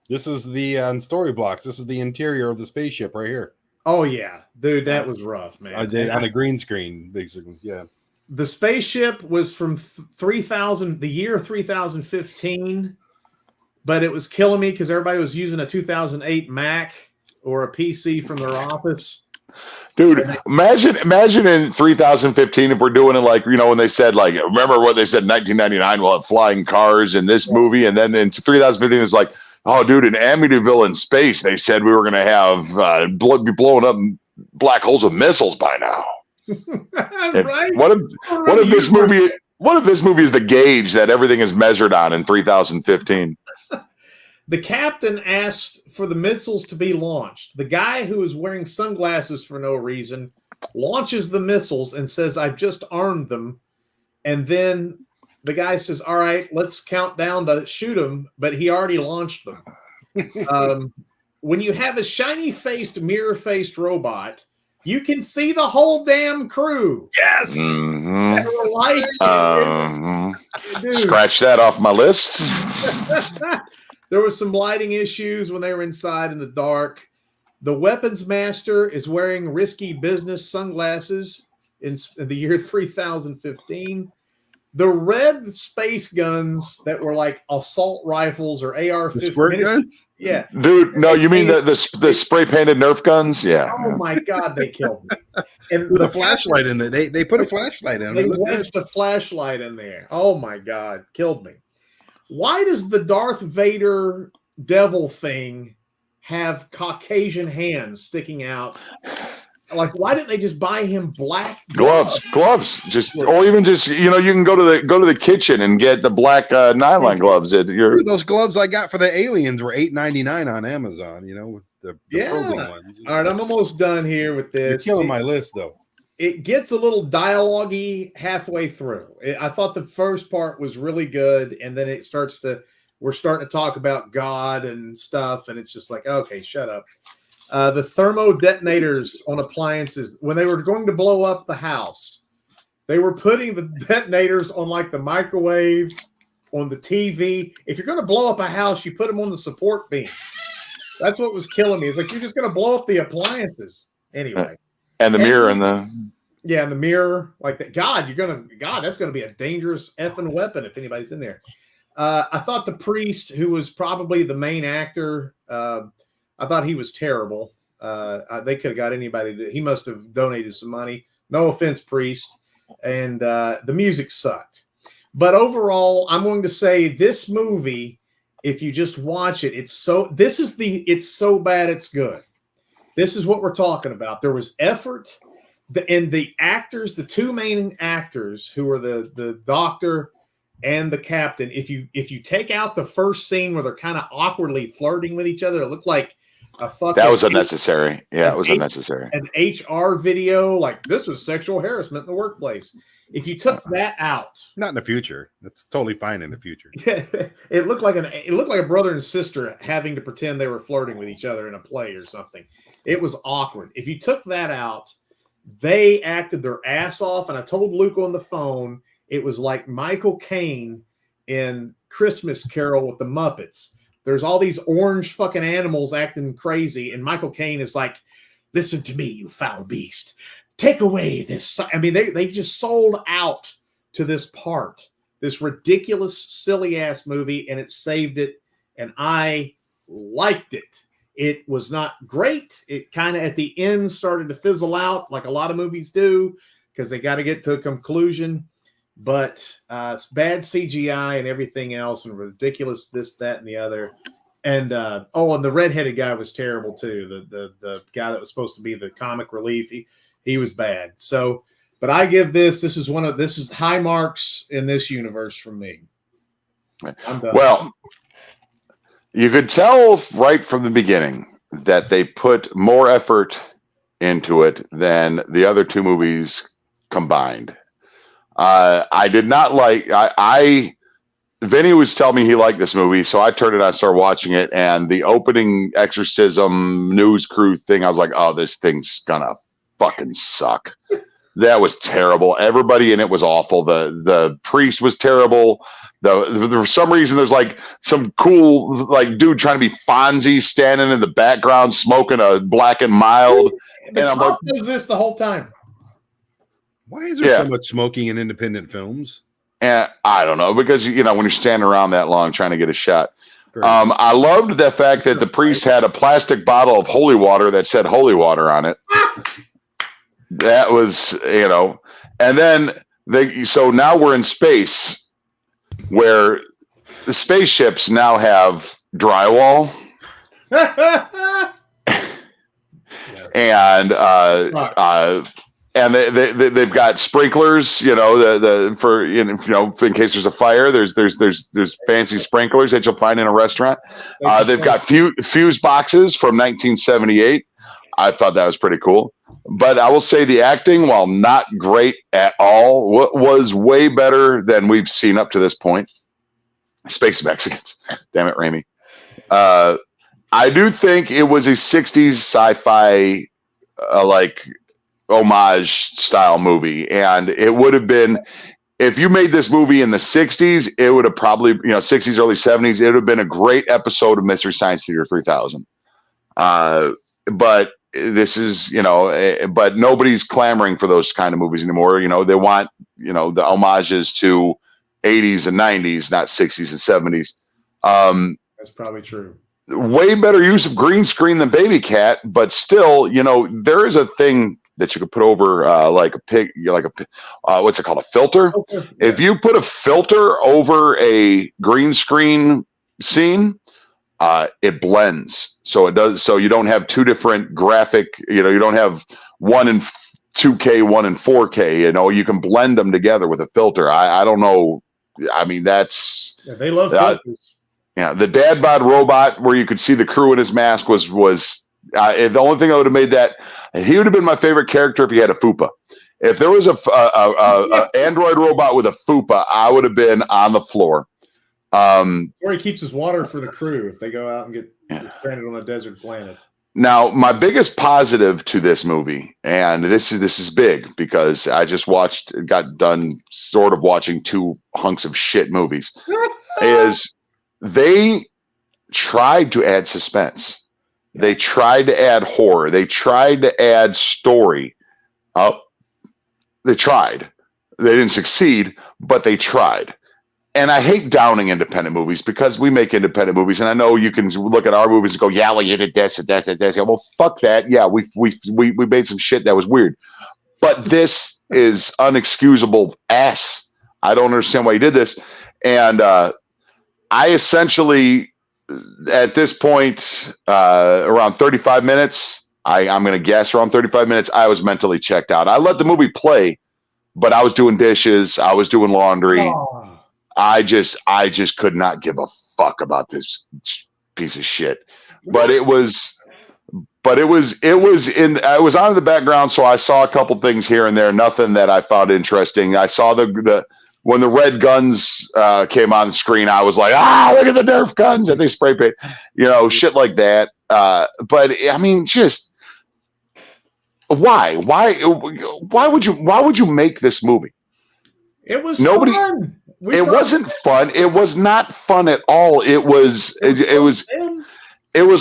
This is the story blocks. This is the interior of the spaceship right here. Oh yeah, dude, that was rough, man. I did on a green screen, basically. Yeah. The spaceship was from the year 3015, but it was killing me because everybody was using a 2008 Mac or a PC from their office. Dude, imagine in 3015 if we're doing it like, when they said, like, remember what they said in 1999, we'll have flying cars in this movie, and then in 3015 it's like, oh, dude, in Amityville in space, they said we were going to have be blowing up black holes with missiles by now. Right? What if this movie is the gauge that everything is measured on in 3015? The captain asked for the missiles to be launched. The guy who is wearing sunglasses for no reason launches the missiles and says, I've just armed them. And then the guy says, all right, let's count down to shoot them. But he already launched them. When you have a shiny-faced, mirror-faced robot, you can see the whole damn crew. Yes. Mm-hmm. There were lights. Scratch that off my list. There was some lighting issues when they were inside in the dark. The weapons master is wearing risky business sunglasses in the year 3015. The red space guns that were like assault rifles or AR-15. Squirt guns? Yeah. Dude, no, you mean the spray painted Nerf guns? Yeah. Oh my God, they killed me. And with a flashlight in there. They put a flashlight in there. it. They wedged a flashlight in there. Oh my God, killed me. Why does the Darth Vader devil thing have Caucasian hands sticking out? Like, why didn't they just buy him black gloves? Just, or even just, you can go to the kitchen and get the black nylon gloves. Those gloves I got for the aliens were $8.99 on Amazon. With the probing ones. All right, I'm almost done here with this. You're killing my list, though. It gets a little dialogue-y halfway through. I thought the first part was really good, and then we're starting to talk about God and stuff, and it's just like, okay, shut up. The thermo detonators on appliances, when they were going to blow up the house, they were putting the detonators on like the microwave, on the TV. If you're going to blow up a house, you put them on the support beam. That's what was killing me. It's like, you're just going to blow up the appliances anyway. And the mirror and the mirror, like that. God, that's going to be a dangerous effing weapon if anybody's in there. I thought the priest, who was probably the main actor, I thought he was terrible. They could have got anybody. He must have donated some money. No offense, priest. And the music sucked. But overall, I'm going to say this movie, if you just watch it, it's so bad it's good. This is what we're talking about. There was effort. And the actors, the two main actors who are the doctor and the captain, if you take out the first scene where they're kind of awkwardly flirting with each other, it looked like a fucking... That was unnecessary. Yeah, it was unnecessary. An HR video, like, this is sexual harassment in the workplace. If you took that out... Not in the future. That's totally fine in the future. It looked like a brother and sister having to pretend they were flirting with each other in a play or something. It was awkward. If you took that out, they acted their ass off, and I told Luke on the phone, it was like Michael Caine in Christmas Carol with the Muppets. There's all these orange fucking animals acting crazy, and Michael Caine is like, listen to me, you foul beast. Take away this. I mean, they just sold out to this part, this ridiculous, silly-ass movie, and it saved it, and I liked it. It was not great. It kind of at the end started to fizzle out like a lot of movies do because they got to get to a conclusion. But it's bad CGI and everything else and ridiculous this, that, and the other. And and the redheaded guy was terrible too. The guy that was supposed to be the comic relief, he was bad. So, but I give this is high marks in this universe from me. I'm done. Well, you could tell right from the beginning that they put more effort into it than the other two movies combined. I did not like. Vinny was telling me he liked this movie, so I turned it on, started watching it, and the opening exorcism news crew thing, I was like, "Oh, this thing's gonna fucking suck." That was terrible. Everybody in it was awful. The priest was terrible. For some reason, there's like some cool like dude trying to be Fonzie standing in the background smoking a Black and Mild. And I'm like, does this the whole time? Why is there so much smoking in independent films? And I don't know, because when you're standing around that long trying to get a shot. I loved the fact that the priest had a plastic bottle of holy water that said holy water on it. That was, and then so now we're in space where the spaceships now have drywall and they've got sprinklers, in case there's a fire, there's fancy sprinklers that you'll find in a restaurant. They've got fuse boxes from 1978. I thought that was pretty cool. But I will say the acting, while not great at all, was way better than we've seen up to this point. Space Mexicans. Damn it, Raimi. I do think it was a 60s sci-fi homage style movie. And it would have been, if you made this movie in the 60s, it would have probably, 60s, early 70s, it would have been a great episode of Mystery Science Theater 3000. But this is, but nobody's clamoring for those kind of movies anymore. They want, the homages to 80s and 90s, not 60s and 70s. That's probably true. Way better use of green screen than Baby Cat, but still, there is a thing that you could put over like a pig, what's it called? A filter. Okay. If you put a filter over a green screen scene, it blends. So it does. So you don't have two different graphic, you don't have one in 2K, one in 4K, you can blend them together with a filter. I don't know. I mean, they love filters. The dad bod robot where you could see the crew in his mask was the only thing I would have made that. He would have been my favorite character if he had a fupa. If there was a android robot with a fupa, I would have been on the floor. Or he keeps his water for the crew if they go out and get stranded on a desert planet. Now, my biggest positive to this movie, and this is big because I just got done sort of watching two hunks of shit movies, is they tried to add suspense. They tried to add horror. They tried to add story. They tried. They didn't succeed, but they tried. And I hate downing independent movies because we make independent movies, and I know you can look at our movies and go, "Yeah, well, you did this and this and this." Yeah, well, fuck that. Yeah, we made some shit that was weird, but this is unexcusable ass. I don't understand why you did this, and I essentially, at this point, around 35 minutes, I'm going to guess around 35 minutes, I was mentally checked out. I let the movie play, but I was doing dishes, I was doing laundry. Oh. I just could not give a fuck about this piece of shit. But I was on in the background, so I saw a couple things here and there, nothing that I found interesting. I saw when the red guns came on the screen, I was like, look at the Nerf guns that they spray paint, shit like that. But I mean, just why would you make this movie? It was fun. It wasn't fun. It was not fun at all. It was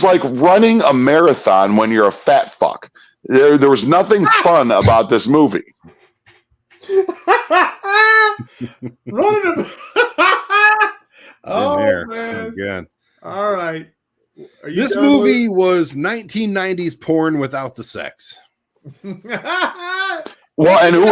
like running a marathon when you're a fat fuck. There was nothing fun about this movie. Running man. Oh, God. All right. This movie was 1990s porn without the sex. Well, and who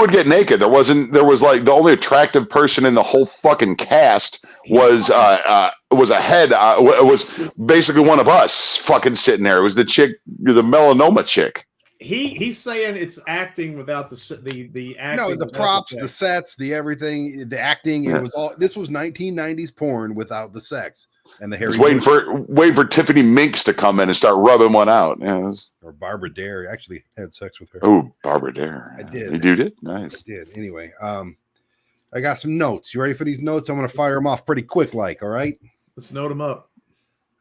would get naked? There was like the only attractive person in the whole fucking cast was a head. It was basically one of us fucking sitting there. It was the chick, the melanoma chick. He's saying it's acting without the acting. No, the props, the sets, the everything, the acting. It was all. This was 1990s porn without the sex and the hair. Waiting for Tiffany Minks to come in and start rubbing one out. Yeah, or Barbara Dare. I actually had sex with her. Oh, Barbara Dare. I did. You did? Nice. I did. Anyway, I got some notes. You ready for these notes? I'm going to fire them off pretty quick. All right. Let's note them up.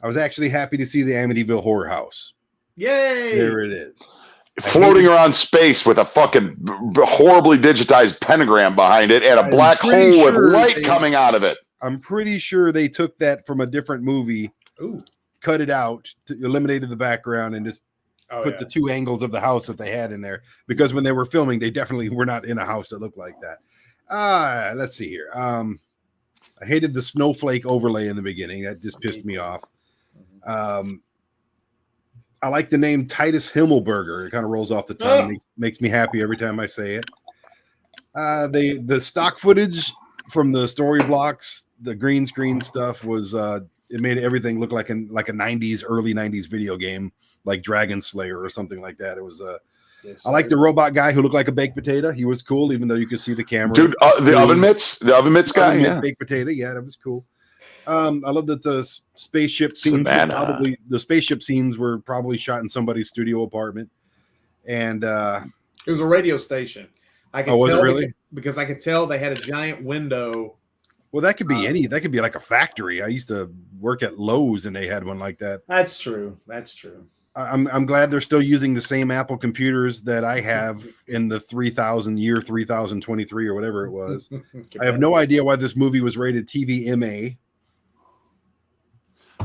I was actually happy to see the Amityville Horror House. Yay! There it is. Floating around space with a fucking horribly digitized pentagram behind it and a black hole with light coming out of it. I'm pretty sure they took that from a different movie, cut it out, eliminated the background, and just put the two angles of the house that they had in there. Because when they were filming, they definitely were not in a house that looked like that. Let's see here. I hated the snowflake overlay in the beginning. That just pissed me off. I like the name Titus Himmelberger. It kind of rolls off the tongue. Makes me happy every time I say it. The stock footage from the story blocks, the green screen stuff was it made everything look like a 90s, early 90s video game, like Dragon Slayer or something like that. It was I like the robot guy who looked like a baked potato. He was cool, even though you could see the camera. Dude, the oven mitts guy, yeah. Baked potato, yeah, that was cool. I love that the spaceship scenes were probably shot in somebody's studio apartment, and it was a radio station. I could was tell it really? Because I could tell they had a giant window. Well, that could be that could be like a factory. I used to work at Lowe's, and they had one like that. That's true. I'm glad they're still using the same Apple computers that I have in the 3023 or whatever it was. I have no idea why this movie was rated TVMA.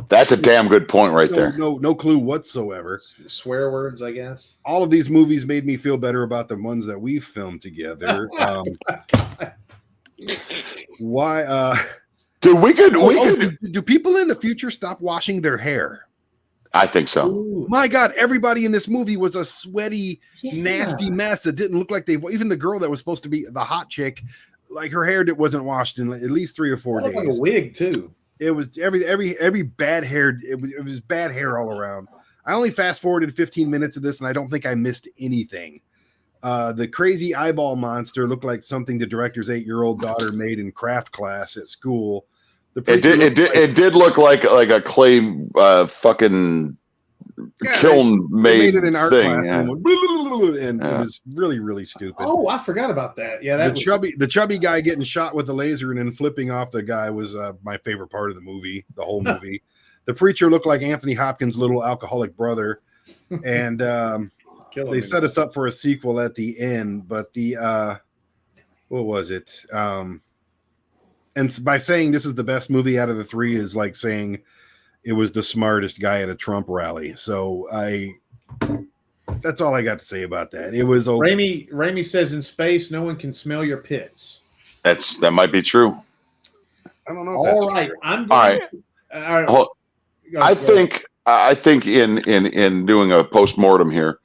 That's a damn good point right there. No clue whatsoever. Swear words, I guess. All of these movies made me feel better about the ones that we've filmed together. Why? Dude, we could. Do people in the future stop washing their hair? I think so. Ooh. My God, everybody in this movie was a sweaty, nasty mess that didn't look like even the girl that was supposed to be the hot chick, like her hair wasn't washed in at least 3 or 4 days. Like a wig too. It was every bad hair. It was bad hair all around. I only fast forwarded 15 minutes of this, and I don't think I missed anything. The crazy eyeball monster looked like something the director's 8-year-old daughter made in craft class at school. It did look like a clay fucking kiln made it in art thing, class, yeah. and it was really, really stupid. Oh, I forgot about that. Yeah, the chubby guy getting shot with a laser and then flipping off the guy was my favorite part of the movie. The whole movie. The preacher looked like Anthony Hopkins' little alcoholic brother, and they set us up for a sequel at the end. But what was it? And by saying this is the best movie out of the 3 is like saying it was the smartest guy at a Trump rally. So that's all I got to say about that. It was okay. Raimi says in space, no one can smell your pits. That might be true. I don't know. All right. I'm going. All right. I think in doing a post-mortem here,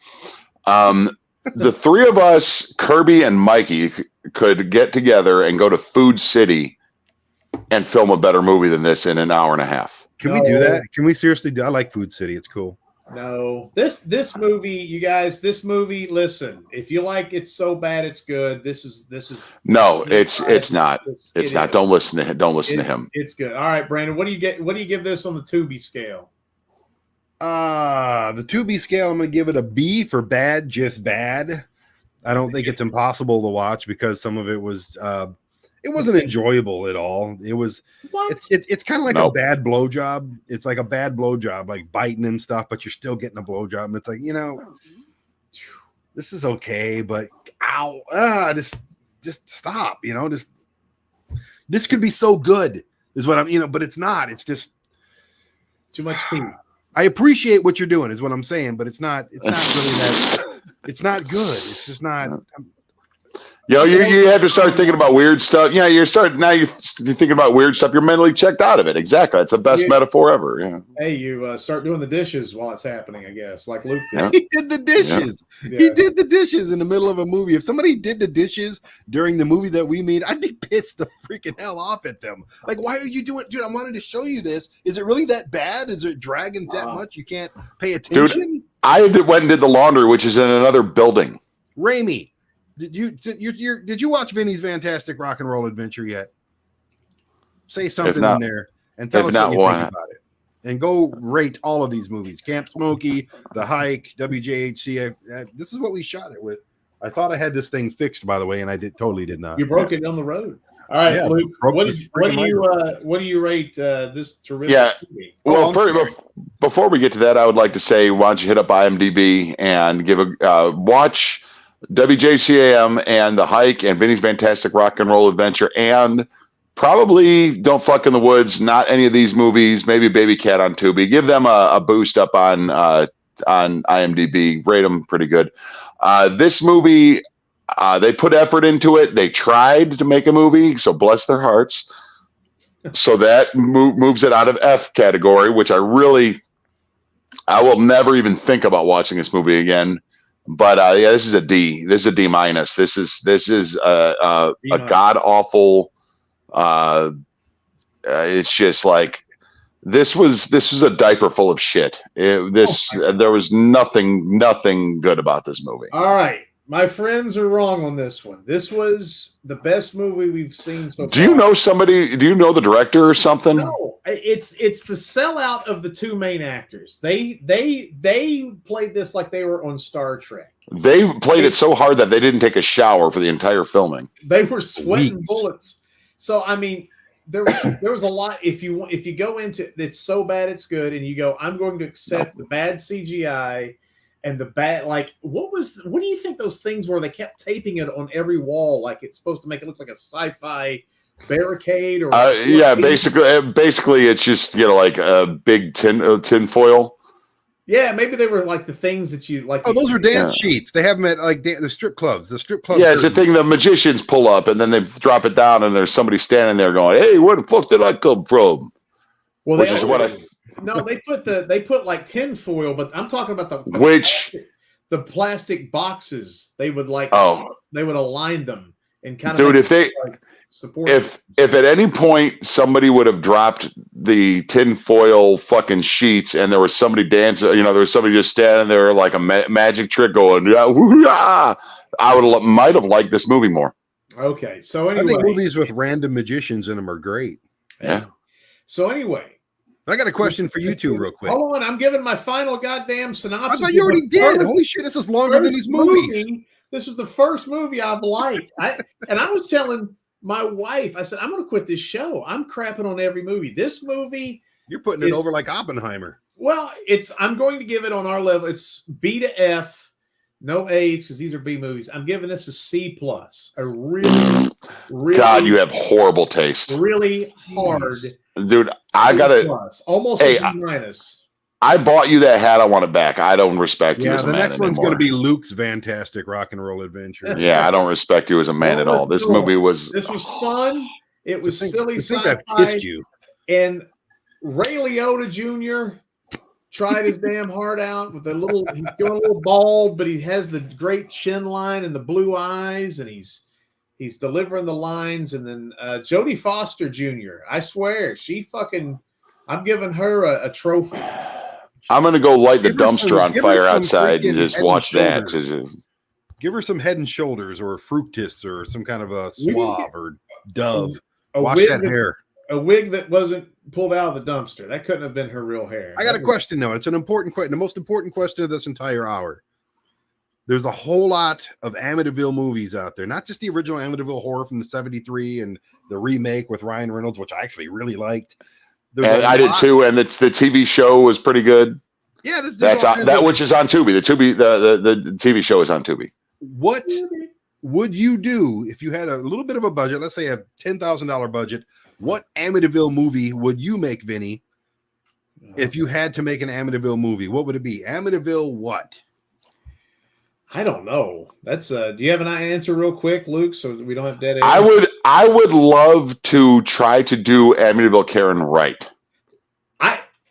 the 3 of us, Kirby and Mikey, could get together and go to Food City and film a better movie than this in an hour and a half. Can we do that? Can we seriously do? I like Food City. It's cool. No, this movie, you guys, listen, if you like It's So Bad It's Good, this is no, it's not. It's not. Don't listen to him. It's good. All right, Brandon, what do you give this on the Tubi scale? The Tubi scale, I'm going to give it a B for bad, just bad. I don't think it's impossible to watch because some of it was it wasn't enjoyable at all. It was it's kind of like a bad blowjob. It's like a bad blowjob, like biting and stuff, but you're still getting a blowjob. And it's like, this is okay, but just stop, this could be so good is what I'm, but it's not. It's just too much tea. I appreciate what you're doing is what I'm saying, but it's not really that. It's not good. It's just not. You know, you had to start thinking about weird stuff. Yeah, you're thinking about weird stuff. You're mentally checked out of it. Exactly. That's the best metaphor ever. Yeah. Hey, you start doing the dishes while it's happening, I guess, like Luke did. Yeah. He did the dishes. Yeah. He did the dishes in the middle of a movie. If somebody did the dishes during the movie that we made, I'd be pissed the freaking hell off at them. Like, why are you doing it? Dude, I wanted to show you this. Is it really that bad? Is it dragging that much? You can't pay attention? Dude, I went and did the laundry, which is in another building. Raimi, did you watch Vinny's Fantastic Rock and Roll Adventure yet? Say something in there and tell us what you think about it. And go rate all of these movies. Camp Smokey, The Hike, WJHC. This is what we shot it with. I thought I had this thing fixed, by the way, and I totally did not. You broke it on the road. All right, Luke, what do you rate this terrific movie? Well, before we get to that, I would like to say, why don't you hit up IMDb and give a watch WJCAM and The Hike and Vinny's Fantastic Rock and Roll Adventure, and probably Don't Fuck in the Woods. Not any of these movies. Maybe Baby Cat on Tubi. Give them a boost up on IMDb. Rate them pretty good. This movie, they put effort into it. They tried to make a movie, so bless their hearts. So that moves it out of F category, which I will never even think about watching this movie again. But this is a D. This is a D minus. This is a god awful. It's just like this was a diaper full of shit. There was nothing good about this movie. All right, my friends are wrong on this one. This was the best movie we've seen so far. Do you know somebody? Do you know the director or something? No, it's the sellout of the two main actors. They played this like they were on Star Trek. They played it so hard that they didn't take a shower for the entire filming. They were sweating bullets. So I mean, there was a lot. If you go into it's so bad it's good, and you go, I'm going to accept the bad CGI and the bad, like what do you think those things were? They kept taping it on every wall like it's supposed to make it look like a sci-fi barricade or basically it's just like a big tin foil. Yeah, maybe they were like the things that you like. Oh, those were dance sheets. They have them at like the strip clubs. The strip club. Yeah, it's a thing the magicians pull up and then they drop it down, and there's somebody standing there going, "Hey, where the fuck did I come from?" Well, they put like tin foil, but I'm talking about the plastic boxes. They would they would align them and kind of support. If at any point somebody would have dropped the tin foil fucking sheets and there was somebody dancing, there was somebody just standing there like a magic trick going, I might have liked this movie more. Okay, so anyway, I think movies with random magicians in them are great. Yeah. So anyway, I got a question for you two real quick. Hold on, I'm giving my final goddamn synopsis. I thought you already did. Holy shit, this is longer than these movies. This was the first movie I've liked. I was telling my wife, I said, I'm going to quit this show. I'm crapping on every movie. This movie, you're putting it over like Oppenheimer. Well, I'm going to give it on our level. It's B to F, no A's because these are B movies. I'm giving this a C plus. A really, God, you have horrible taste. Really hard, dude. I got it. Almost a B minus. I bought you that hat. I want it back. I don't respect you as a man. The next one's going to be Luke's Fantastic Rock and Roll Adventure. Yeah, I don't respect you as a man at all. This movie was. This was fun. It was silly sci-fi. I've kissed you. And Ray Liotta Jr. tried his damn heart out with he's going a little bald, but he has the great chin line and the blue eyes, and he's delivering the lines. And then Jodie Foster Jr. I swear, I'm giving her a trophy. I'm going to go light the dumpster on fire outside and just watch that. Give her some Head and Shoulders or Fructis or some kind of a Suave or Dove. Wash that hair. A wig that wasn't pulled out of the dumpster. That couldn't have been her real hair. I got a question, though. It's an important question. The most important question of this entire hour. There's a whole lot of Amityville movies out there. Not just the original Amityville horror from the 73 and the remake with Ryan Reynolds, which I actually really liked. I did too, and the TV show was pretty good. Yeah, that which is on Tubi. The TV show is on Tubi. What would you do if you had a little bit of a budget? Let's say a $10,000 budget. What Amityville movie would you make, Vinny? If you had to make an Amityville movie, what would it be? Amityville what? I don't know. That's do you have an answer real quick, Luke, so that we don't have dead air? I would love to try to do Amityville Karen right.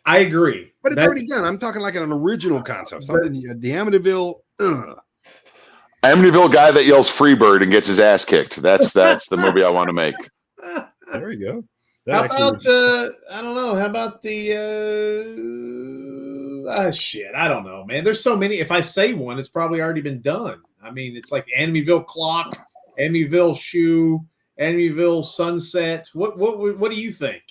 I agree. But it's already done. I'm talking like an original concept. Something the Amityville. Amityville guy that yells Freebird and gets his ass kicked. That's the movie I want to make. There you go. How about I don't know. How about the shit? I don't know, man. There's so many. If I say one, it's probably already been done. I mean, it's like Amityville Clock, Amityville Shoe, Amityville Sunset. What do you think?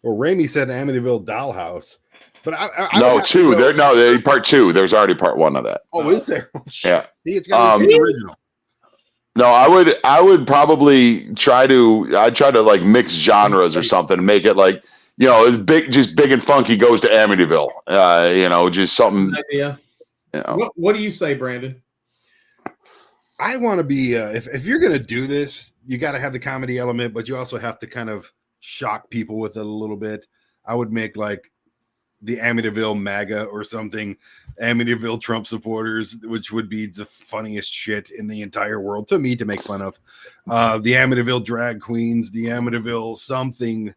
Well, Raimi said Amityville Dollhouse, but I no two. There part two. There's already part one of that. Oh, is there? Oh, yeah. See, it's got to be the original. No, I would probably try to like mix genres or something and make it like, you know, it's big and funky goes to Amityville. You know, just something. Idea. You know. What do you say, Brandon? I want to be if you're gonna do this, you got to have the comedy element, but you also have to kind of shock people with it a little bit. I would make like the Amityville MAGA or something, Amityville Trump supporters, which would be the funniest shit in the entire world to me to make fun of. The Amityville drag queens, the Amityville something.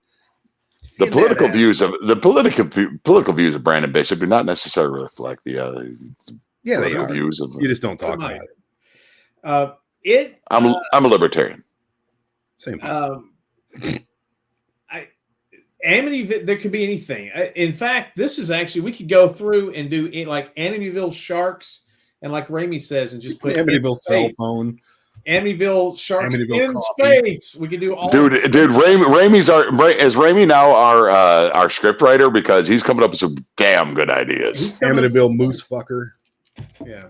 The political views of Brandon Bishop do not necessarily reflect the they are. views of. You just don't talk about it. I'm a libertarian. Same thing. Amityville, there could be anything. In fact, this is actually, we could go through and do like Amityville Sharks, and like Raimi says, and just put Amityville cell phone, Amityville Sharks Amityville in coffee. space. We could do all. Dude, Raimi's is Raimi now our script writer, because he's coming up with some damn good ideas. Amityville moose fucker. Yeah.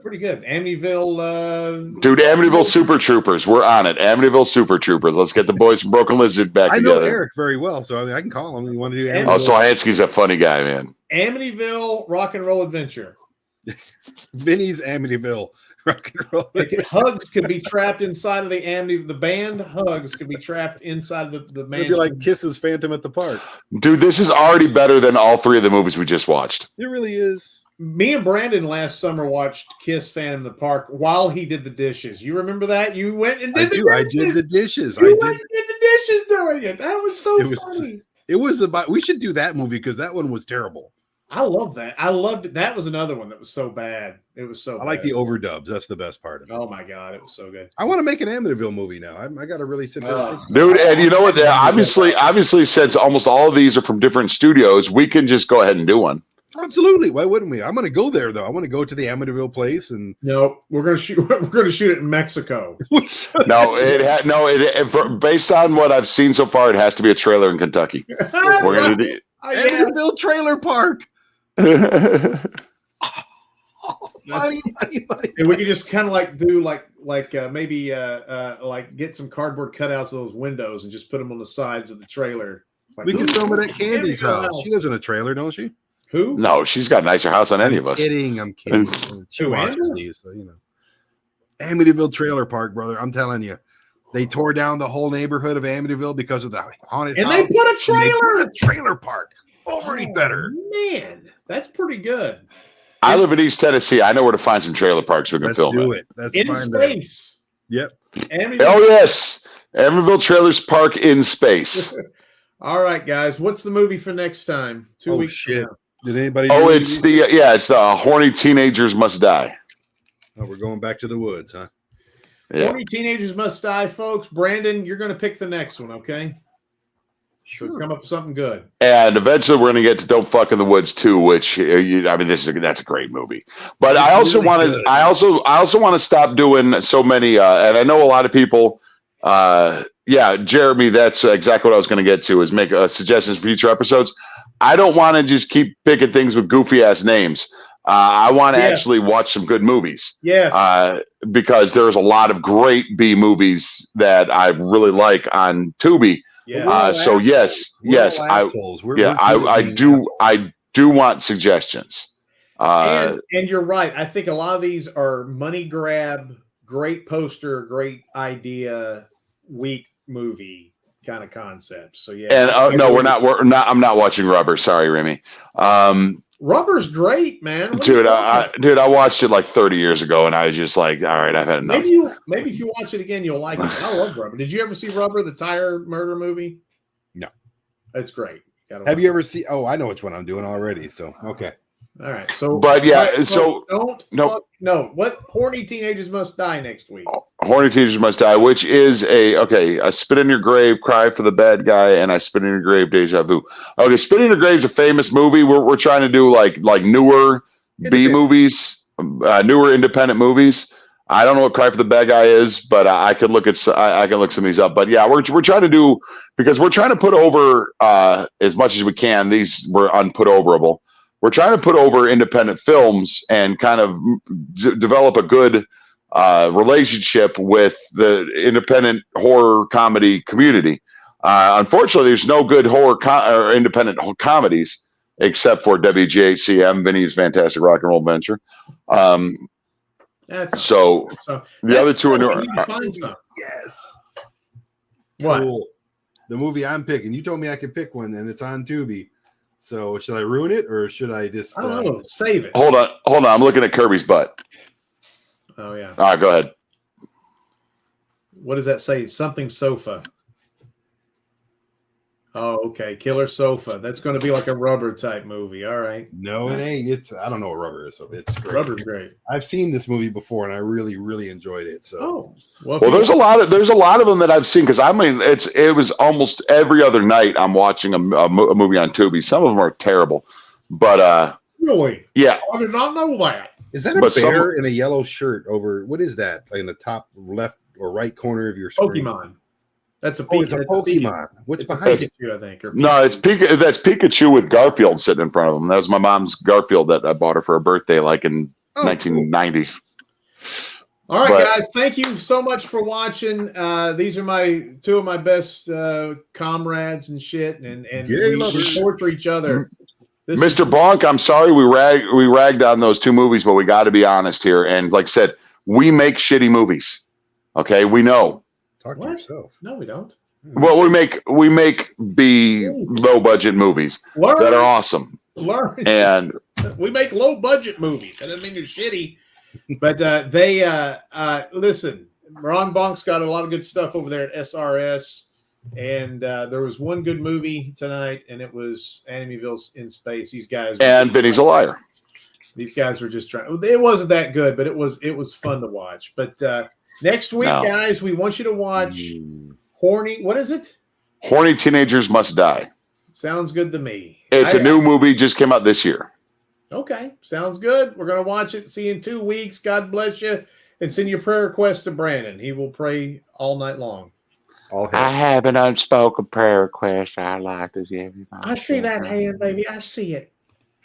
Pretty good. Amityville. Dude, Amityville Super Troopers. We're on it. Amityville Super Troopers. Let's get the boys from Broken Lizard back together. I know Eric very well, so I can call him. You want to do Amityville? Oh, so Hansky's a funny guy, man. Amityville Rock and Roll Adventure. Vinny's Amityville Rock and Roll. Hugs could be trapped inside of the band. Hugs could be trapped inside the man. It'd be like Kiss's Phantom at the Park. Dude, this is already better than all three of the movies we just watched. It really is. Me and Brandon last summer watched Kiss Phantom in the Park while he did the dishes. You remember that? You went and did the dishes. I did the dishes. You went and did the dishes during it. That was so funny. It was about. We should do that movie because that one was terrible. I love that. I loved it. That was another one that was so bad. It was so. I like the overdubs. That's the best part of it. Oh my god, it was so good. I want to make an Amityville movie now. I got to really sit down. Dude, and you know what? Obviously, since almost all of these are from different studios, we can just go ahead and do one. Absolutely. Why wouldn't we? I'm going to go there though. I want to go to the Amityville place and. No, we're going to shoot. We're going to shoot it in Mexico. Based on what I've seen so far, it has to be a trailer in Kentucky. We're going to do the Amityville Trailer Park. And we can just kind of like do maybe get some cardboard cutouts of those windows and just put them on the sides of the trailer. We can film it at Candy's house. She lives in a trailer, don't she? Who? No, she's got a nicer house than any of us. I'm kidding. She watches these, so you know. Amityville Trailer Park, brother. I'm telling you, they tore down the whole neighborhood of Amityville because of the haunted and house. They put a trailer. Trailer park. Already better. Man, that's pretty good. I live in East Tennessee. I know where to find some trailer parks we can film it. That's in space. Yep. Oh yes, Amityville Trailers Park in space. All right, guys. What's the movie for next time? 2 weeks. Shit. Did anybody? Oh, it's the Horny Teenagers Must Die. Oh, we're going back to the woods, huh? Yeah. Horny Teenagers Must Die, folks. Brandon, you're going to pick the next one, okay? Sure. So come up with something good. And eventually, we're going to get to Don't Fuck in the Woods 2, which that's a great movie. But I also want to stop doing so many. And I know a lot of people. Jeremy, that's exactly what I was going to get to. Is make suggestions for future episodes. I don't want to just keep picking things with goofy ass names. I want to actually watch some good movies. Yes. Because there's a lot of great B movies that I really like on Tubi. Yeah. I do want suggestions. And you're right. I think a lot of these are money grab, great poster, great idea, weak movie kind of concepts. So yeah. And no, we're not. I'm not watching Rubber. Sorry, Remy. Rubber's great, man. Dude, I watched it like 30 years ago, and I was just like, all right, I've had enough. Maybe if you watch it again, you'll like it. I love Rubber. Did you ever see Rubber, the tire murder movie? No. It's great. Have you ever seen? Oh, I know which one I'm doing already. So okay. All right. So, but yeah, what horny teenagers must die next week? Horny teenagers must die, which is a spit in your grave, cry for the bad guy, and I spit in your grave, deja vu. Okay, spit in your grave is a famous movie. We're trying to do like newer B movies, newer independent movies. I don't know what Cry for the Bad Guy is, but I can look some of these up. But yeah, we're trying to do, because we're trying to put over as much as we can. These were unput overable. We're trying to put over independent films and kind of develop a good relationship with the independent horror comedy community. Unfortunately, there's no good horror or independent comedies except for WGHCM, Vinny's Fantastic Rock and Roll Adventure. So the other two are yes. What? Cool. The movie I'm picking. You told me I could pick one, and it's on Tubi. So should I ruin it, or should I just? I don't know. Save it. Hold on. I'm looking at Kirby's butt. Oh yeah. All right, go ahead. What does that say? Something sofa. Oh, okay. Killer Sofa. That's going to be like a Rubber type movie. All right. No, it ain't. I don't know what Rubber is. So it's great. Rubber's great. I've seen this movie before, and I really, really enjoyed it. So, well, there's a lot of them that I've seen, because I mean, it was almost every other night I'm watching a movie on Tubi. Some of them are terrible, but really, yeah, I did not know that. Is that a bear in a yellow shirt over? What is that? Like in the top left or right corner of your screen? Pokemon. That's a it's a Pokemon. What's behind it? Pikachu, I think. No, it's that's Pikachu with Garfield sitting in front of him. That was my mom's Garfield that I bought her for her birthday, like in 1990. All right, guys. Thank you so much for watching. These are two of my best comrades and shit, and we support for each other. Mr. Bonk, I'm sorry we ragged on those two movies, but we got to be honest here. And like I said, we make shitty movies. Okay, we know. Talk to yourself. No, we don't. Well, we make B low budget movies that are awesome. And we make low budget movies. That doesn't mean they're shitty, but they listen. Ron Bonk's got a lot of good stuff over there at SRS, and there was one good movie tonight, and it was Amityville in Space. These guys and Vinny's a liar. These guys were just trying. It wasn't that good, but it was fun to watch. But next week, guys, we want you to watch Horny. What is it? Horny Teenagers Must Die. Sounds good to me. It's a new movie, just came out this year. Okay, sounds good. We're going to watch it. See you in 2 weeks. God bless you. And send your prayer request to Brandon. He will pray all night long. I have an unspoken prayer request I'd like to give you. I see that hand, baby. I see it.